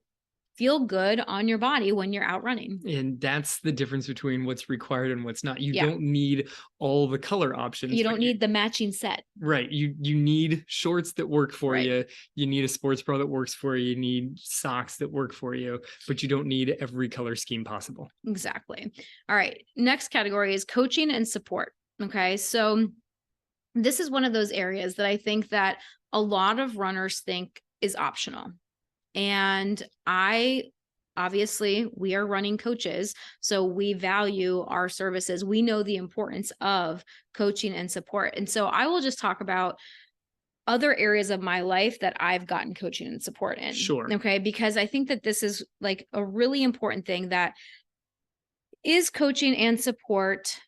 feel good on your body when you're out running. And that's the difference between what's required and what's not. You don't need all the color options. You don't need the matching set. Right. You need shorts that work for you. You need a sports bra that works for you. You need socks that work for you, but you don't need every color scheme possible. Exactly. All right. Next category is coaching and support. Okay. So this is one of those areas that I think that a lot of runners think is optional. And obviously we are running coaches, so we value our services. We know the importance of coaching and support. And so I will just talk about other areas of my life that I've gotten coaching and support in. Sure. Okay. Because I think that this is like a really important thing. That is coaching and support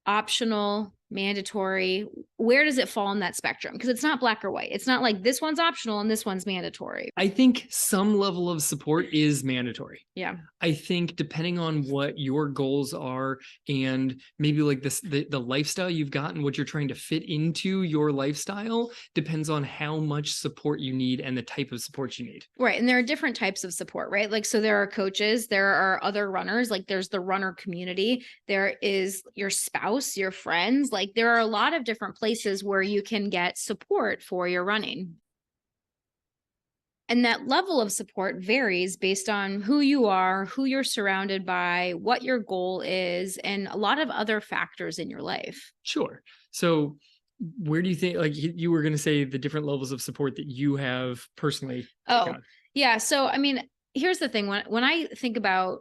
optional, mandatory? Where does it fall in that spectrum? Because it's not black or white. It's not like this one's optional and this one's mandatory. I think some level of support is mandatory. Yeah. I think depending on what your goals are and maybe like the lifestyle you've got and what you're trying to fit into your lifestyle depends on how much support you need and the type of support you need. Right. And there are different types of support, right? Like, so there are coaches, there are other runners, like there's the runner community, there is your spouse, your friends, like there are a lot of different places where you can get support for your running. And that level of support varies based on who you are, who you're surrounded by, what your goal is, and a lot of other factors in your life. Sure. So where do you think, like you were going to say the different levels of support that you have personally? Oh, yeah. So, I mean, here's the thing. When I think about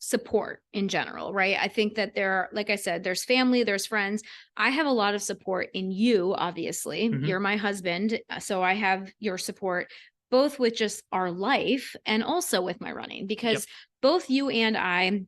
support in general, right? I think that there, like I said, there's family, there's friends. I have a lot of support in you, obviously. You're my husband. So I have your support, both with just our life and also with my running, because both you and I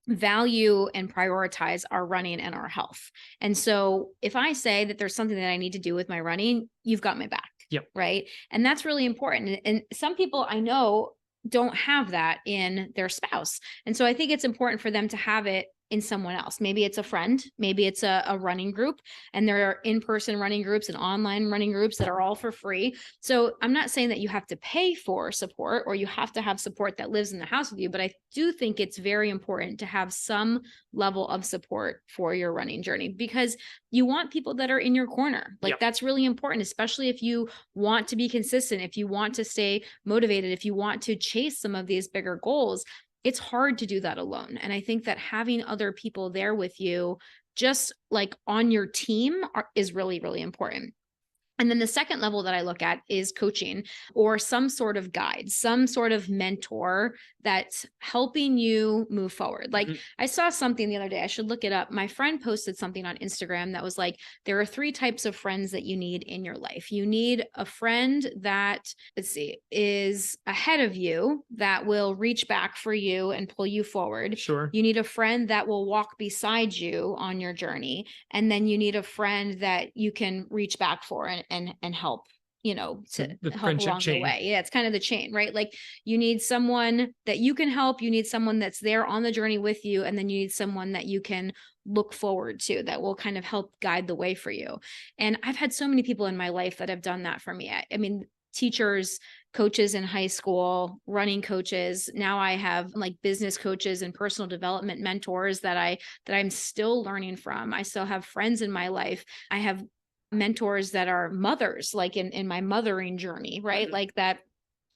value and prioritize our running and our health. And so if I say that there's something that I need to do with my running, you've got my back. Right. And that's really important. And some people I know don't have that in their spouse. And so I think it's important for them to have it in someone else. Maybe it's a friend, maybe it's a running group, and there are in-person running groups and online running groups that are all for free. So I'm not saying that you have to pay for support or you have to have support that lives in the house with you, but I do think it's very important to have some level of support for your running journey, because you want people that are in your corner. Like that's really important, especially if you want to be consistent, if you want to stay motivated, if you want to chase some of these bigger goals. It's hard to do that alone. And I think that having other people there with you, just like on your team, is really, really important. And then the second level that I look at is coaching, or some sort of guide, some sort of mentor that's helping you move forward. Like I saw something the other day, I should look it up. My friend posted something on Instagram that was like, there are 3 types of friends that you need in your life. You need a friend that, is ahead of you, that will reach back for you and pull you forward. Sure. You need a friend that will walk beside you on your journey. And then you need a friend that you can reach back for and help to the help friendship along chain. the way. Yeah, it's kind of the chain, right? Like you need someone that you can help, you need someone that's there on the journey with you, and then you need someone that you can look forward to that will kind of help guide the way for you. And I've had so many people in my life that have done that for me. I mean, teachers, coaches in high school, running coaches. Now I have like business coaches and personal development mentors that I'm still learning from. I still have friends in my life. I have mentors that are mothers, like in my mothering journey, right? Mm-hmm. Like that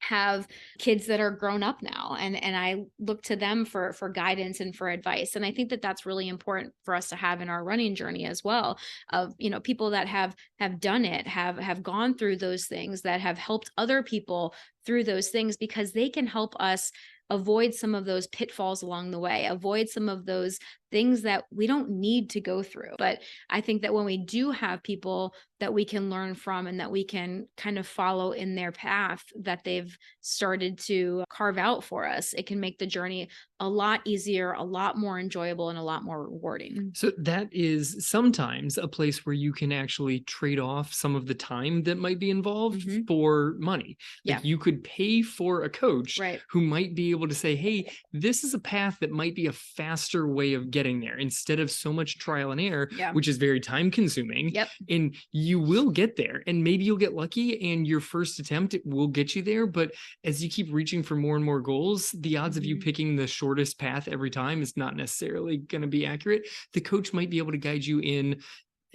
have kids that are grown up now, and I look to them for guidance and for advice. And I think that that's really important for us to have in our running journey as well, of people that have done it, have gone through those things, that have helped other people through those things, because they can help us avoid some of those pitfalls along the way, avoid some of those things that we don't need to go through. But I think that when we do have people that we can learn from and that we can kind of follow in their path that they've started to carve out for us, it can make the journey a lot easier, a lot more enjoyable, and a lot more rewarding. So that is sometimes a place where you can actually trade off some of the time that might be involved for money. Like you could pay for a coach who might be able to say, hey, this is a path that might be a faster way of getting there instead of so much trial and error, which is very time consuming. And you will get there, and maybe you'll get lucky and your first attempt will get you there. But as you keep reaching for more and more goals, the odds of you picking the shortest path every time is not necessarily going to be accurate. The coach might be able to guide you in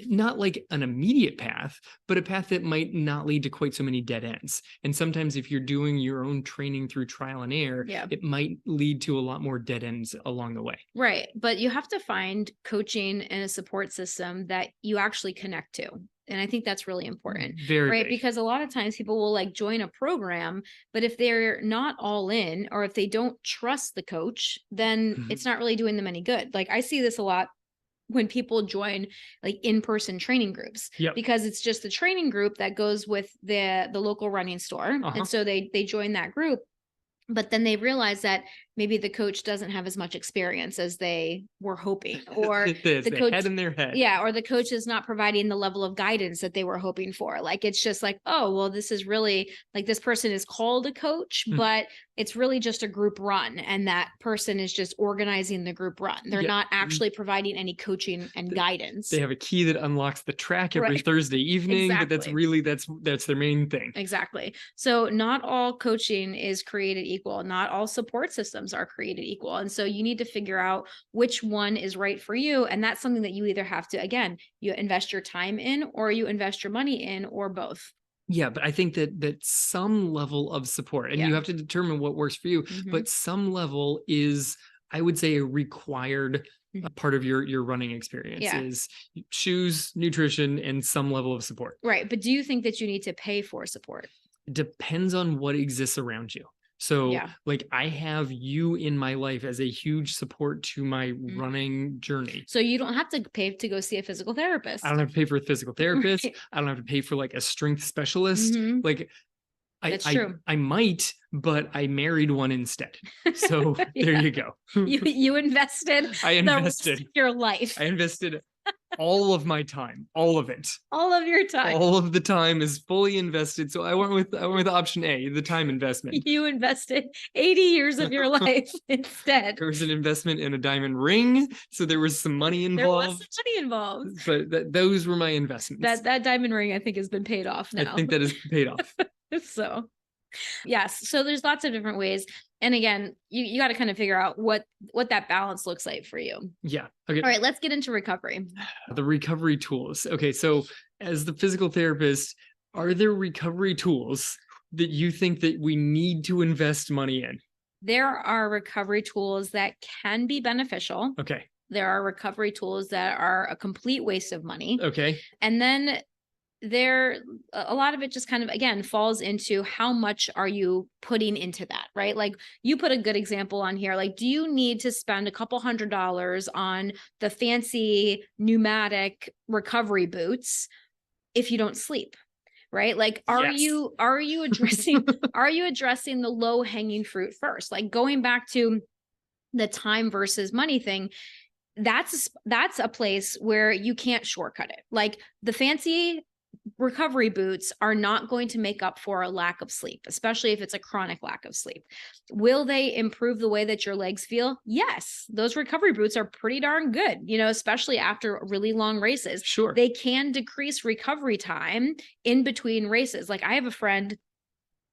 not like an immediate path, but a path that might not lead to quite so many dead ends. And sometimes if you're doing your own training through trial and error, it might lead to a lot more dead ends along the way. Right. But you have to find coaching and a support system that you actually connect to. And I think that's really important, right? Big. Because a lot of times people will like join a program, but if they're not all in, or if they don't trust the coach, then it's not really doing them any good. Like I see this a lot when people join like in-person training groups, because it's just the training group that goes with the local running store. And so they join that group, but then they realize that maybe the coach doesn't have as much experience as they were hoping, or the coach head in their head. Or the coach is not providing the level of guidance that they were hoping for. Like, it's just like, oh, well, this is really like, this person is called a coach, but it's really just a group run. And that person is just organizing the group run. They're not actually providing any coaching and guidance. They have a key that unlocks the track every Thursday evening, but that's really, that's their main thing. Exactly. So not all coaching is created equal. Not all support systems are created equal. And so you need to figure out which one is right for you. And that's something that you either have to, again, you invest your time in, or you invest your money in, or both. Yeah, but I think that some level of support, and you have to determine what works for you, but some level is, I would say, a required part of your running experience is shoes, nutrition, and some level of support. Right. But do you think that you need to pay for support? It depends on what exists around you. So like I have you in my life as a huge support to my running journey. So you don't have to pay to go see a physical therapist. I don't have to pay for a physical therapist. I don't have to pay for like a strength specialist. Like I might, but I married one instead. So there you go. You invested. I invested your life. I invested all of my time, all of it. All of your time. All of the time is fully invested. So I went with option A, the time investment. You invested 80 years of your life instead. There was an investment in a diamond ring, so there was some money involved. There was some money involved. But those were my investments. That diamond ring, I think, has been paid off now. I think that is paid off. So yes. So there's lots of different ways. And again, you got to kind of figure out what that balance looks like for you. Yeah. Okay. All right. Let's get into recovery. The recovery tools. Okay. So as the physical therapist, are there recovery tools that you think that we need to invest money in? There are recovery tools that can be beneficial. Okay. There are recovery tools that are a complete waste of money. Okay. And then a lot of it just kind of, again, falls into how much are you putting into that, right? Like you put a good example on here. Like, do you need to spend a couple $100s on the fancy pneumatic recovery boots if you don't sleep? Right? Like, are you addressing, the low hanging fruit first? Like going back to the time versus money thing, that's a place where you can't shortcut it. Like the fancy recovery boots are not going to make up for a lack of sleep, especially if it's a chronic lack of sleep. Will they improve the way that your legs feel? Yes. Those recovery boots are pretty darn good, especially after really long races. Sure. They can decrease recovery time in between races. Like I have a friend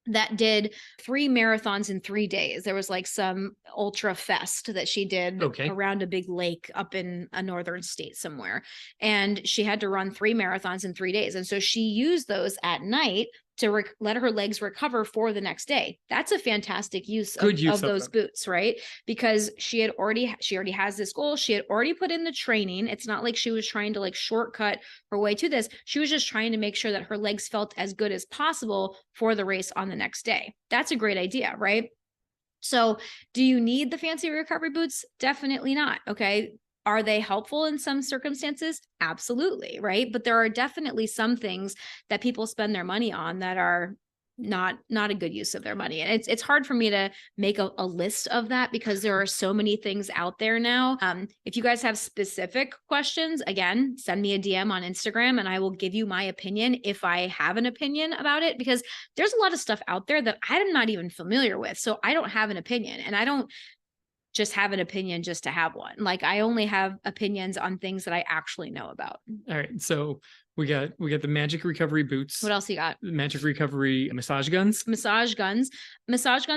that did 3 marathons in 3 days. There was like some ultra fest that she did around a big lake up in a northern state somewhere. And she had to run 3 marathons in 3 days. And so she used those at night to let her legs recover for the next day. That's a fantastic use of those boots, right? Because she already has this goal. She had already put in the training. It's not like she was trying to like shortcut her way to this. She was just trying to make sure that her legs felt as good as possible for the race on the next day. That's a great idea, right? So do you need the fancy recovery boots? Definitely not. Okay. Are they helpful in some circumstances? Absolutely, right? But there are definitely some things that people spend their money on that are not a good use of their money. And it's hard for me to make a list of that because there are so many things out there now. If you guys have specific questions, again, send me a DM on Instagram and I will give you my opinion if I have an opinion about it, because there's a lot of stuff out there that I'm not even familiar with. So I don't have an opinion, and I don't just have an opinion just to have one. Like I only have opinions on things that I actually know about. All right. So we got the magic recovery boots. What else you got? Magic recovery massage guns. Massage guns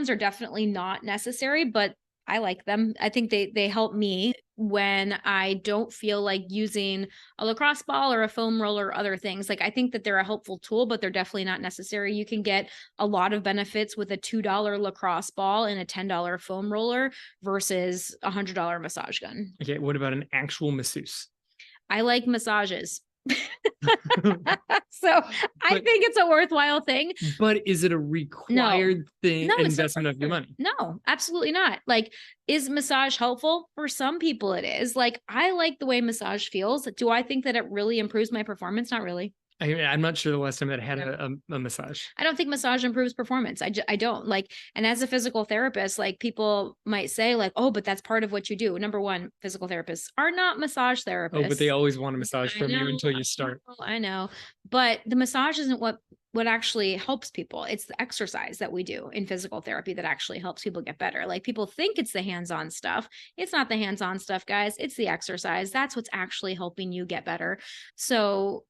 are definitely not necessary, but I like them. I think they help me when I don't feel like using a lacrosse ball or a foam roller or other things. Like I think that they're a helpful tool, but they're definitely not necessary. You can get a lot of benefits with a $2 lacrosse ball and a $10 foam roller versus a $100 massage gun. Okay, what about an actual masseuse? I like massages. So I think it's a worthwhile thing. But is it a required investment of your money? No, absolutely not. Like, is massage helpful? For some people it is. Like, I like the way massage feels. Do I think that it really improves my performance? Not really. I'm not sure the last time that I had a massage. I don't think massage improves performance. I don't like, and as a physical therapist, like people might say like, oh, but that's part of what you do. Number one, physical therapists are not massage therapists. Oh, but they always want a massage from you until you start. I know, but the massage isn't what actually helps people. It's the exercise that we do in physical therapy that actually helps people get better. Like people think it's the hands-on stuff. It's not the hands-on stuff, guys. It's the exercise. That's what's actually helping you get better. So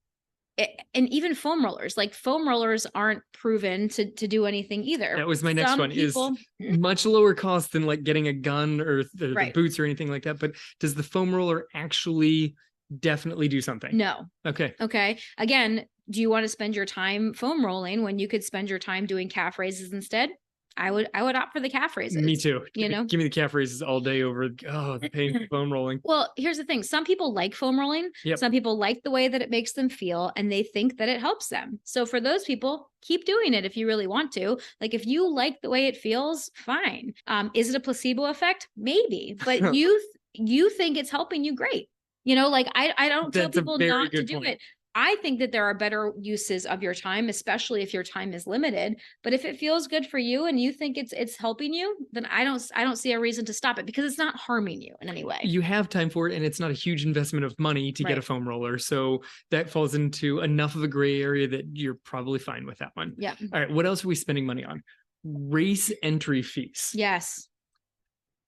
and even foam rollers aren't proven to do anything either. That was my next one. Is much lower cost than like getting a gun or the boots or anything like that. But does the foam roller actually definitely do something? No. Okay. Again, do you want to spend your time foam rolling when you could spend your time doing calf raises instead? I would opt for the calf raises. Me too. Give me the calf raises all day over the pain of foam rolling. Well, here's the thing. Some people like foam rolling. Yep. Some people like the way that it makes them feel and they think that it helps them. So for those people, keep doing it if you really want to. Like if you like the way it feels, fine. Is it a placebo effect? Maybe, but you think it's helping you, great. Like I don't tell people not to do it. I think that there are better uses of your time, especially if your time is limited. But if it feels good for you and you think it's helping you, then I don't see a reason to stop it because it's not harming you in any way. You have time for it, and it's not a huge investment of money to get a foam roller. So that falls into enough of a gray area that you're probably fine with that one. Yeah. All right. What else are we spending money on? Race entry fees. Yes.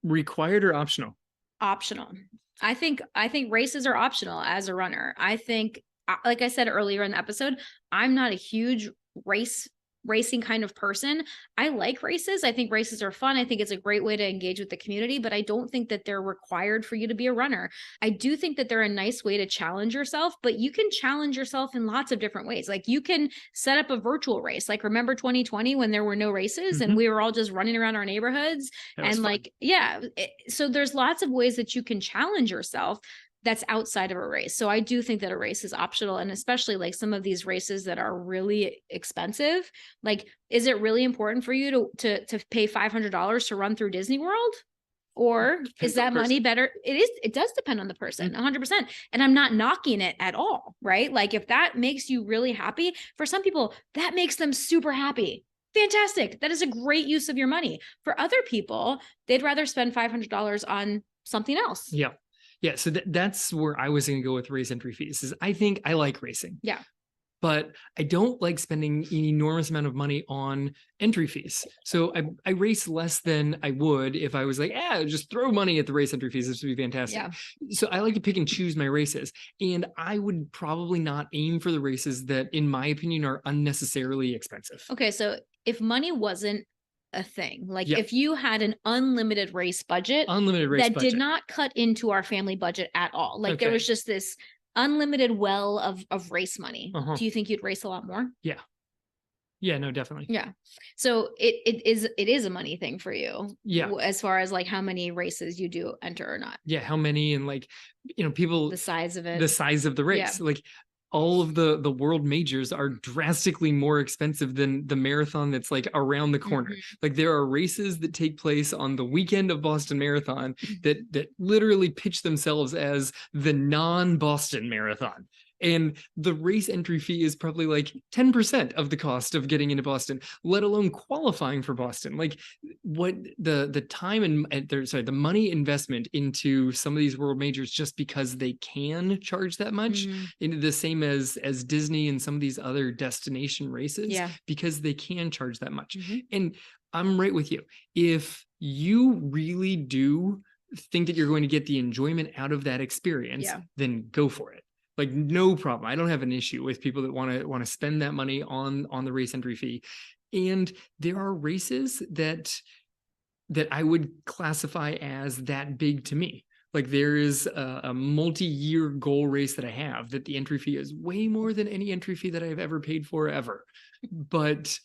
Required or optional? Optional. I think races are optional as a runner. I think, like I said earlier in the episode, I'm not a huge racing kind of person. I like races. I think races are fun. I think it's a great way to engage with the community, but I don't think that they're required for you to be a runner. I do think that they're a nice way to challenge yourself, but you can challenge yourself in lots of different ways. Like you can set up a virtual race. Like remember 2020 when there were no races and we were all just running around our neighborhoods and so there's lots of ways that you can challenge yourself that's outside of a race. So I do think that a race is optional. And especially like some of these races that are really expensive, like, is it really important for you to pay $500 to run through Disney World? Or is that money better? It does depend on the person 100%. And I'm not knocking it at all, right? Like if that makes you really happy, for some people, that makes them super happy. Fantastic. That is a great use of your money. For other people, they'd rather spend $500 on something else. Yeah. Yeah, so that's where I was going to go with race entry fees. Is I think I like racing. Yeah. but I don't like spending an enormous amount of money on entry fees. So I race less than I would if I was like, just throw money at the race entry fees. This would be fantastic. Yeah. So I like to pick and choose my races. And I would probably not aim for the races that, in my opinion, are unnecessarily expensive. Okay. So if money wasn't a thing, like if you had an unlimited race budget, that did not cut into our family budget at all, like there was just this unlimited well of race money. Do you think you'd race a lot more? Yeah, no, definitely. Yeah. So it is a money thing for you. Yeah. As far as like how many races you do enter or not. Yeah. How many, and like, people, the size of it, the size of the race. Yeah. Like all of the world majors are drastically more expensive than the marathon that's like around the corner. Like there are races that take place on the weekend of Boston Marathon that literally pitch themselves as the non-Boston Marathon. And the race entry fee is probably like 10% of the cost of getting into Boston, let alone qualifying for Boston. Like what the time and the money investment into some of these world majors, just because they can charge that much, into the same as Disney and some of these other destination races, because they can charge that much. And I'm right with you. If you really do think that you're going to get the enjoyment out of that experience, then go for it. Like no problem. I don't have an issue with people that want to spend that money on the race entry fee. And there are races that I would classify as that big to me. Like there is a multi-year goal race that I have that the entry fee is way more than any entry fee that I've ever paid for ever. But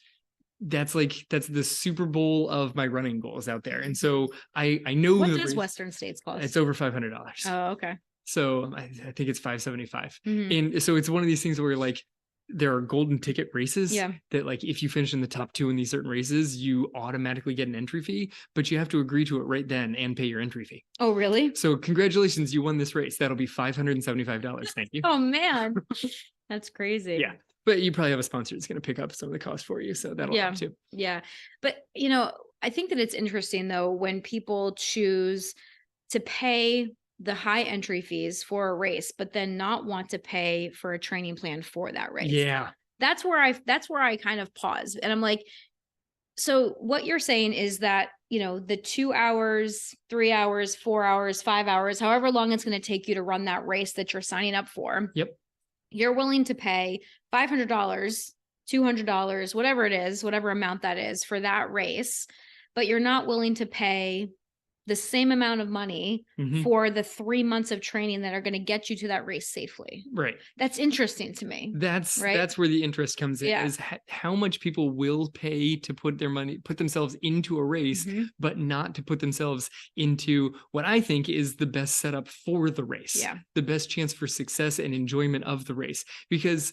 that's the Super Bowl of my running goals out there. And so I know what does Western States cost? It's over $500. Oh, okay. So I think it's $575. And so it's one of these things where like there are golden ticket races that like if you finish in the top 2 in these certain races, you automatically get an entry fee, but you have to agree to it right then and pay your entry fee. Oh, really? So congratulations, you won this race. That'll be $575. Thank you. Oh man, that's crazy. Yeah. But you probably have a sponsor that's going to pick up some of the cost for you. So that'll help too. Yeah. But I think that it's interesting though, when people choose to pay the high entry fees for a race, but then not want to pay for a training plan for that race. Yeah. That's where I kind of pause. And I'm like, so what you're saying is that, the 2 hours, 3 hours, 4 hours, 5 hours, however long it's going to take you to run that race that you're signing up for. Yep. You're willing to pay $500, $200, whatever it is, whatever amount that is for that race, but you're not willing to pay the same amount of money for the 3 months of training that are going to get you to that race safely. Right. That's interesting to me. That's where the interest comes in, is how much people will pay to put themselves into a race, but not to put themselves into what I think is the best setup for the race. Yeah. The best chance for success and enjoyment of the race. Because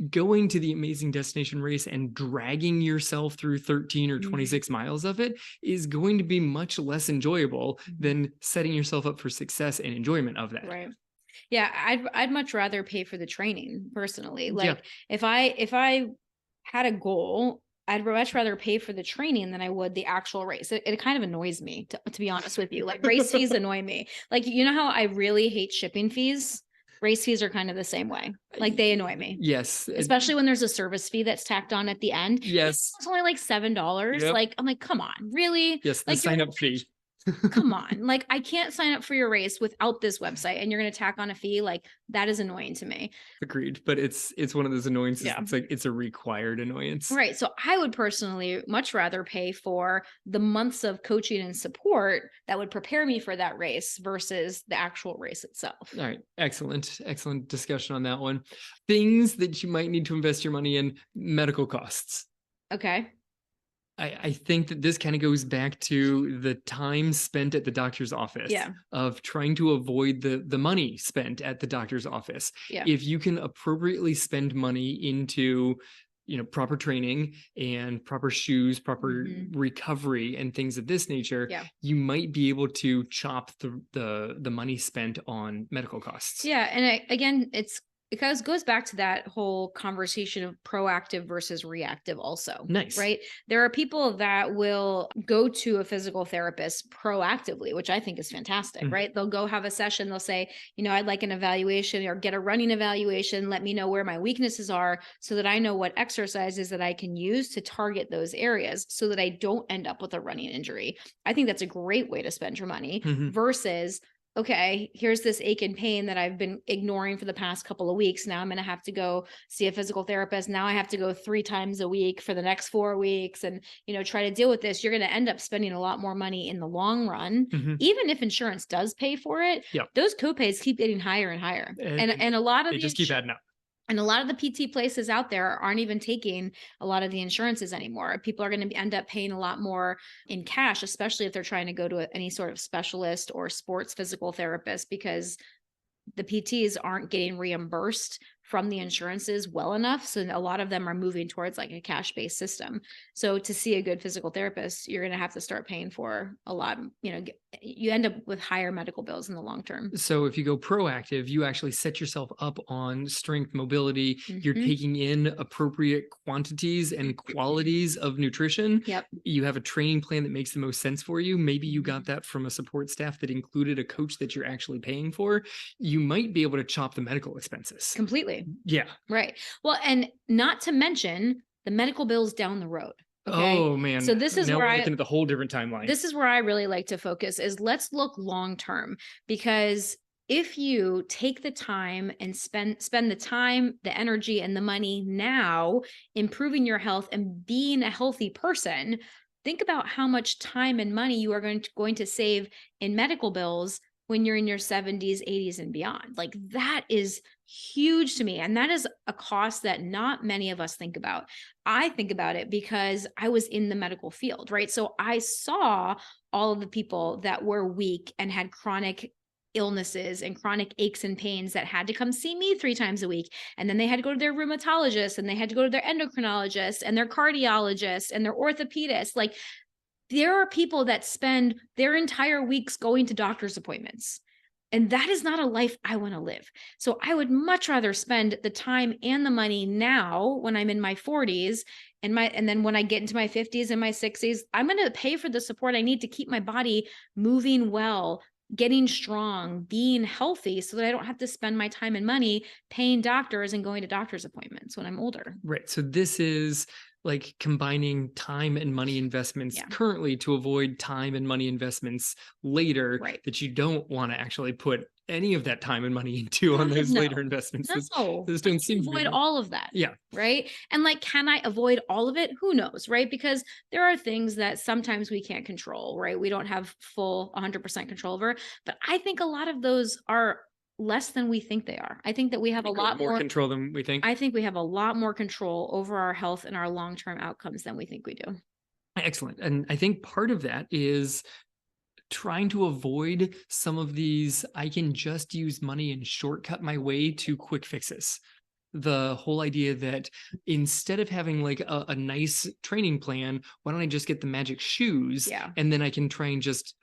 going to the amazing destination race and dragging yourself through 13 or 26 miles of it is going to be much less enjoyable than setting yourself up for success and enjoyment of that. Right. Yeah. I'd much rather pay for the training personally. Like if I had a goal, I'd much rather pay for the training than I would the actual race. It kind of annoys me to be honest with you. Like race fees annoy me. Like, how I really hate shipping fees? Race fees are kind of the same way. Like they annoy me. Yes. Especially when there's a service fee that's tacked on at the end. Yes. It's only like $7. Yep. Like, I'm like, come on, really? Yes. The like sign up fee. Come on. Like I can't sign up for your race without this website and you're going to tack on a fee. Like that is annoying to me. Agreed. But it's one of those annoyances. Yeah. It's like, it's a required annoyance. Right. So I would personally much rather pay for the months of coaching and support that would prepare me for that race versus the actual race itself. All right. Excellent. Excellent discussion on that one. Things that you might need to invest your money in: medical costs. Okay. I think that this kind of goes back to the time spent at the doctor's office, of trying to avoid the money spent at the doctor's office. Yeah. If you can appropriately spend money into, proper training and proper shoes, proper recovery and things of this nature, you might be able to chop the money spent on medical costs. Yeah. And again, it it goes back to that whole conversation of proactive versus reactive also. Nice. Right? There are people that will go to a physical therapist proactively, which I think is fantastic, right? They'll go have a session. They'll say, I'd like an evaluation or get a running evaluation. Let me know where my weaknesses are so that I know what exercises that I can use to target those areas so that I don't end up with a running injury. I think that's a great way to spend your money versus, okay, here's this ache and pain that I've been ignoring for the past couple of weeks. Now I'm going to have to go see a physical therapist. Now I have to go 3 times a week for the next 4 weeks and, try to deal with this. You're going to end up spending a lot more money in the long run. Even if insurance does pay for it, those copays keep getting higher and higher. And a lot of they just keep adding up. And a lot of the PT places out there aren't even taking a lot of the insurances anymore. People are going to end up paying a lot more in cash, especially if they're trying to go to any sort of specialist or sports physical therapist, because the PTs aren't getting reimbursed from the insurances well enough. So a lot of them are moving towards like a cash-based system. So to see a good physical therapist, you're going to have to start paying for a lot, you end up with higher medical bills in the long term. So if you go proactive, you actually set yourself up on strength, mobility. You're taking in appropriate quantities and qualities of nutrition. You have a training plan that makes the most sense for you. Maybe you got that from a support staff that included a coach that you're actually paying for. You might be able to chop the medical expenses. Completely. Yeah. Right. Well, and not to mention the medical bills down the road. Okay? Oh man. So this is now where we're looking at the whole different timeline. This is where I really like to focus is let's look long term, because if you take the time and spend the time, the energy, and the money now improving your health and being a healthy person, think about how much time and money you are going to save in medical bills when you're in your 70s, 80s, and beyond. Like that is huge to me. And that is a cost that not many of us think about. I think about it because I was in the medical field, right? So I saw all of the people that were weak and had chronic illnesses and chronic aches and pains that had to come see me 3 times a week. And then they had to go to their rheumatologist and they had to go to their endocrinologist and their cardiologist and their orthopedist. Like, there are people that spend their entire weeks going to doctor's appointments. And that is not a life I want to live. So I would much rather spend the time and the money now when I'm in my 40s and then when I get into my 50s and my 60s, I'm going to pay for the support I need to keep my body moving well, getting strong, being healthy, so that I don't have to spend my time and money paying doctors and going to doctor's appointments when I'm older. Right. So this is like combining time and money investments currently to avoid time and money investments later that you don't want to actually put any of that time and money into on those later investments. Those don't seem to avoid all of that. Yeah. Right. And like, can I avoid all of it? Who knows? Right. Because there are things that sometimes we can't control, right? We don't have full 100% control over, but I think a lot of those are less than we think they are. I think that we have a lot more control than we think. I think we have a lot more control over our health and our long-term outcomes than we think we do. Excellent. And I think part of that is trying to avoid some of these, I can just use money and shortcut my way to quick fixes. The whole idea that instead of having like a nice training plan, why don't I just get the magic shoes? And then I can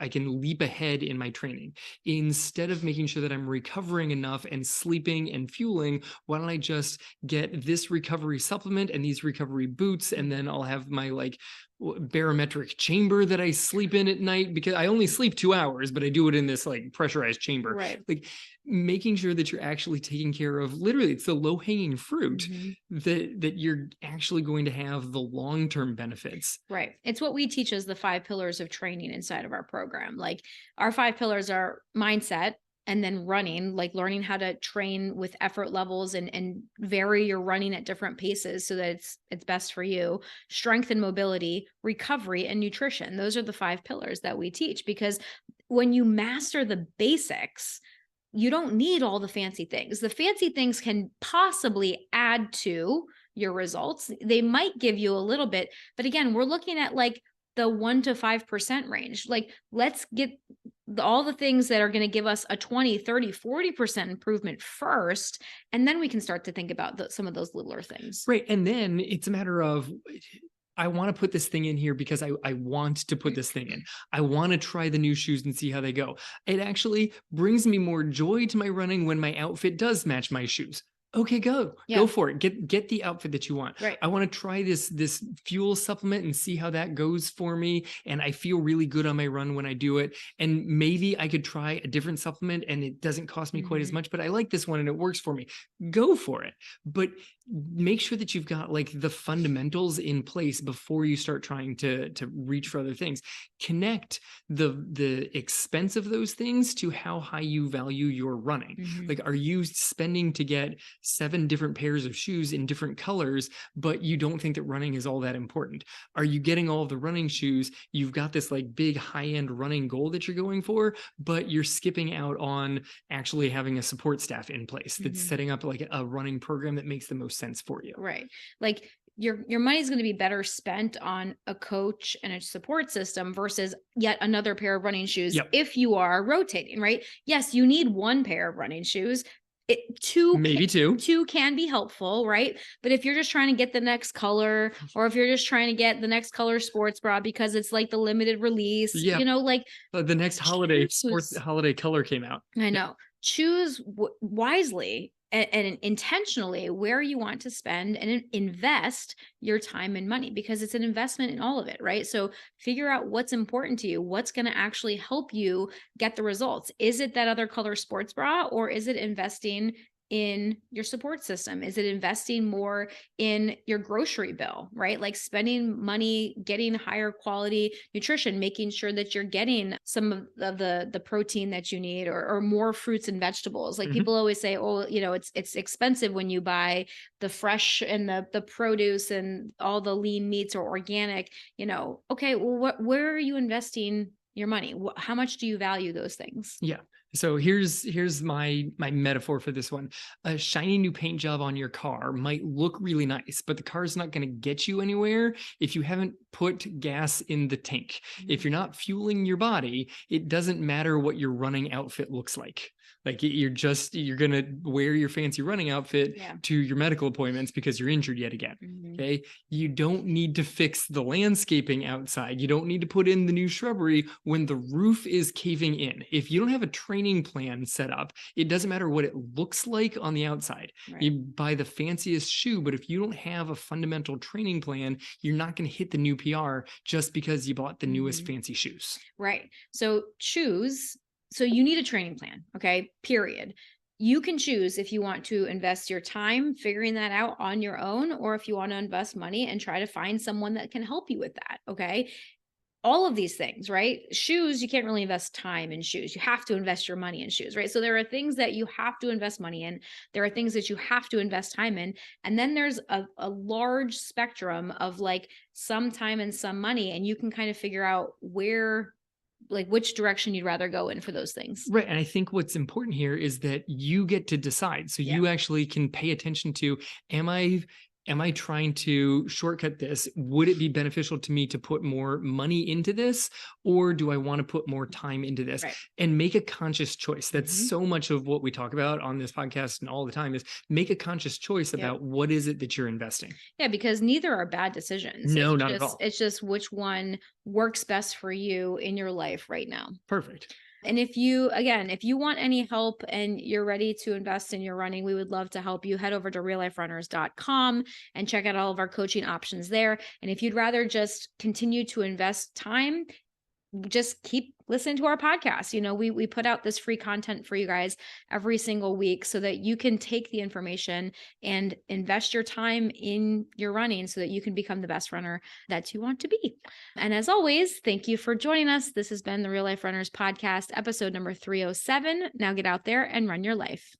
I can leap ahead in my training. Instead of making sure that I'm recovering enough and sleeping and fueling, why don't I just get this recovery supplement and these recovery boots, and then I'll have my like barometric chamber that I sleep in at night, because I only sleep 2 hours, but I do it in this like pressurized chamber. Like making sure that you're actually taking care of, literally it's the low hanging fruit that you're actually going to have the long-term benefits. Right. It's what we teach as the 5 pillars of training inside of our program. Like our 5 pillars are mindset, and then running, like learning how to train with effort levels and vary your running at different paces so that it's best for you. Strength and mobility, recovery, and nutrition. Those are the 5 pillars that we teach, because when you master the basics, you don't need all the fancy things. The fancy things can possibly add to your results. They might give you a little bit, but again, we're looking at like the 1 to 5% range. Like, let's get all the things that are going to give us a 20, 30, 40% improvement first. And then we can start to think about some of those littler things. Right. And then it's a matter of, I want to put this thing in here because I want to put this thing in. I want to try the new shoes and see how they go. It actually brings me more joy to my running when my outfit does match my shoes. okay, go for it. Get the outfit that you want. Right. I want to try this fuel supplement and see how that goes for me. And I feel really good on my run when I do it. And maybe I could try a different supplement and it doesn't cost me quite as much, but I like this one and it works for me. Go for it. But make sure that you've got like the fundamentals in place before you start trying to reach for other things. Connect the expense of those things to how high you value your running. Like, are you spending to get 7 different pairs of shoes in different colors, but you don't think that running is all that important? Are you getting all of the running shoes? You've got this like big high-end running goal that you're going for, but you're skipping out on actually having a support staff in place that's setting up like a running program that makes the most sense for you. Right. Like your money is going to be better spent on a coach and a support system versus yet another pair of running shoes. If you are rotating, right? Yes, you need one pair of running shoes. Maybe two can be helpful, right? But if you're just trying to get the next color, or if you're just trying to get the next color sports bra because it's like the limited release, like the next holiday color came out. I know. Choose wisely and intentionally where you want to spend and invest your time and money, because it's an investment in all of it, right? So figure out what's important to you, what's going to actually help you get the results. Is it that other color sports bra, or is it investing in your support system? Is it investing more in your grocery bill, right? Like spending money, getting higher quality nutrition, making sure that you're getting some of the protein that you need, or more fruits and vegetables. Like people always say, oh, it's expensive when you buy the fresh and the produce and all the lean meats or organic, okay, well, where are you investing your money? How much do you value those things? Yeah. So here's my metaphor for this one. A shiny new paint job on your car might look really nice, but the car's not going to get you anywhere if you haven't put gas in the tank. If you're not fueling your body, it doesn't matter what your running outfit looks like. Like you're going to wear your fancy running outfit to your medical appointments because you're injured yet again. Okay. You don't need to fix the landscaping outside. You don't need to put in the new shrubbery when the roof is caving in. If you don't have a training plan set up, it doesn't matter what it looks like on the outside. Right. You buy the fanciest shoe, but if you don't have a fundamental training plan, you're not going to hit the new PR just because you bought the newest fancy shoes. Right. So you need a training plan, okay? Period. You can choose if you want to invest your time figuring that out on your own, or if you want to invest money and try to find someone that can help you with that, okay? All of these things, right? Shoes, you can't really invest time in shoes. You have to invest your money in shoes, right? So there are things that you have to invest money in. There are things that you have to invest time in. And then there's a large spectrum of like some time and some money, and you can kind of figure out which direction you'd rather go in for those things. Right. And I think what's important here is that you get to decide. So you actually can pay attention to, am I trying to shortcut this? Would it be beneficial to me to put more money into this? Or do I want to put more time into this? Right. And make a conscious choice. That's so much of what we talk about on this podcast and all the time is make a conscious choice about what is it that you're investing. Yeah, because neither are bad decisions. No, not at all. It's just which one works best for you in your life right now. Perfect. And if you want any help and you're ready to invest in your running, we would love to help you. Head over to realliferunners.com and check out all of our coaching options there. And if you'd rather just continue to invest time, just keep listening to our podcast. We put out this free content for you guys every single week so that you can take the information and invest your time in your running so that you can become the best runner that you want to be. And as always, thank you for joining us. This has been the Real Life Runners Podcast, episode number 307. Now get out there and run your life.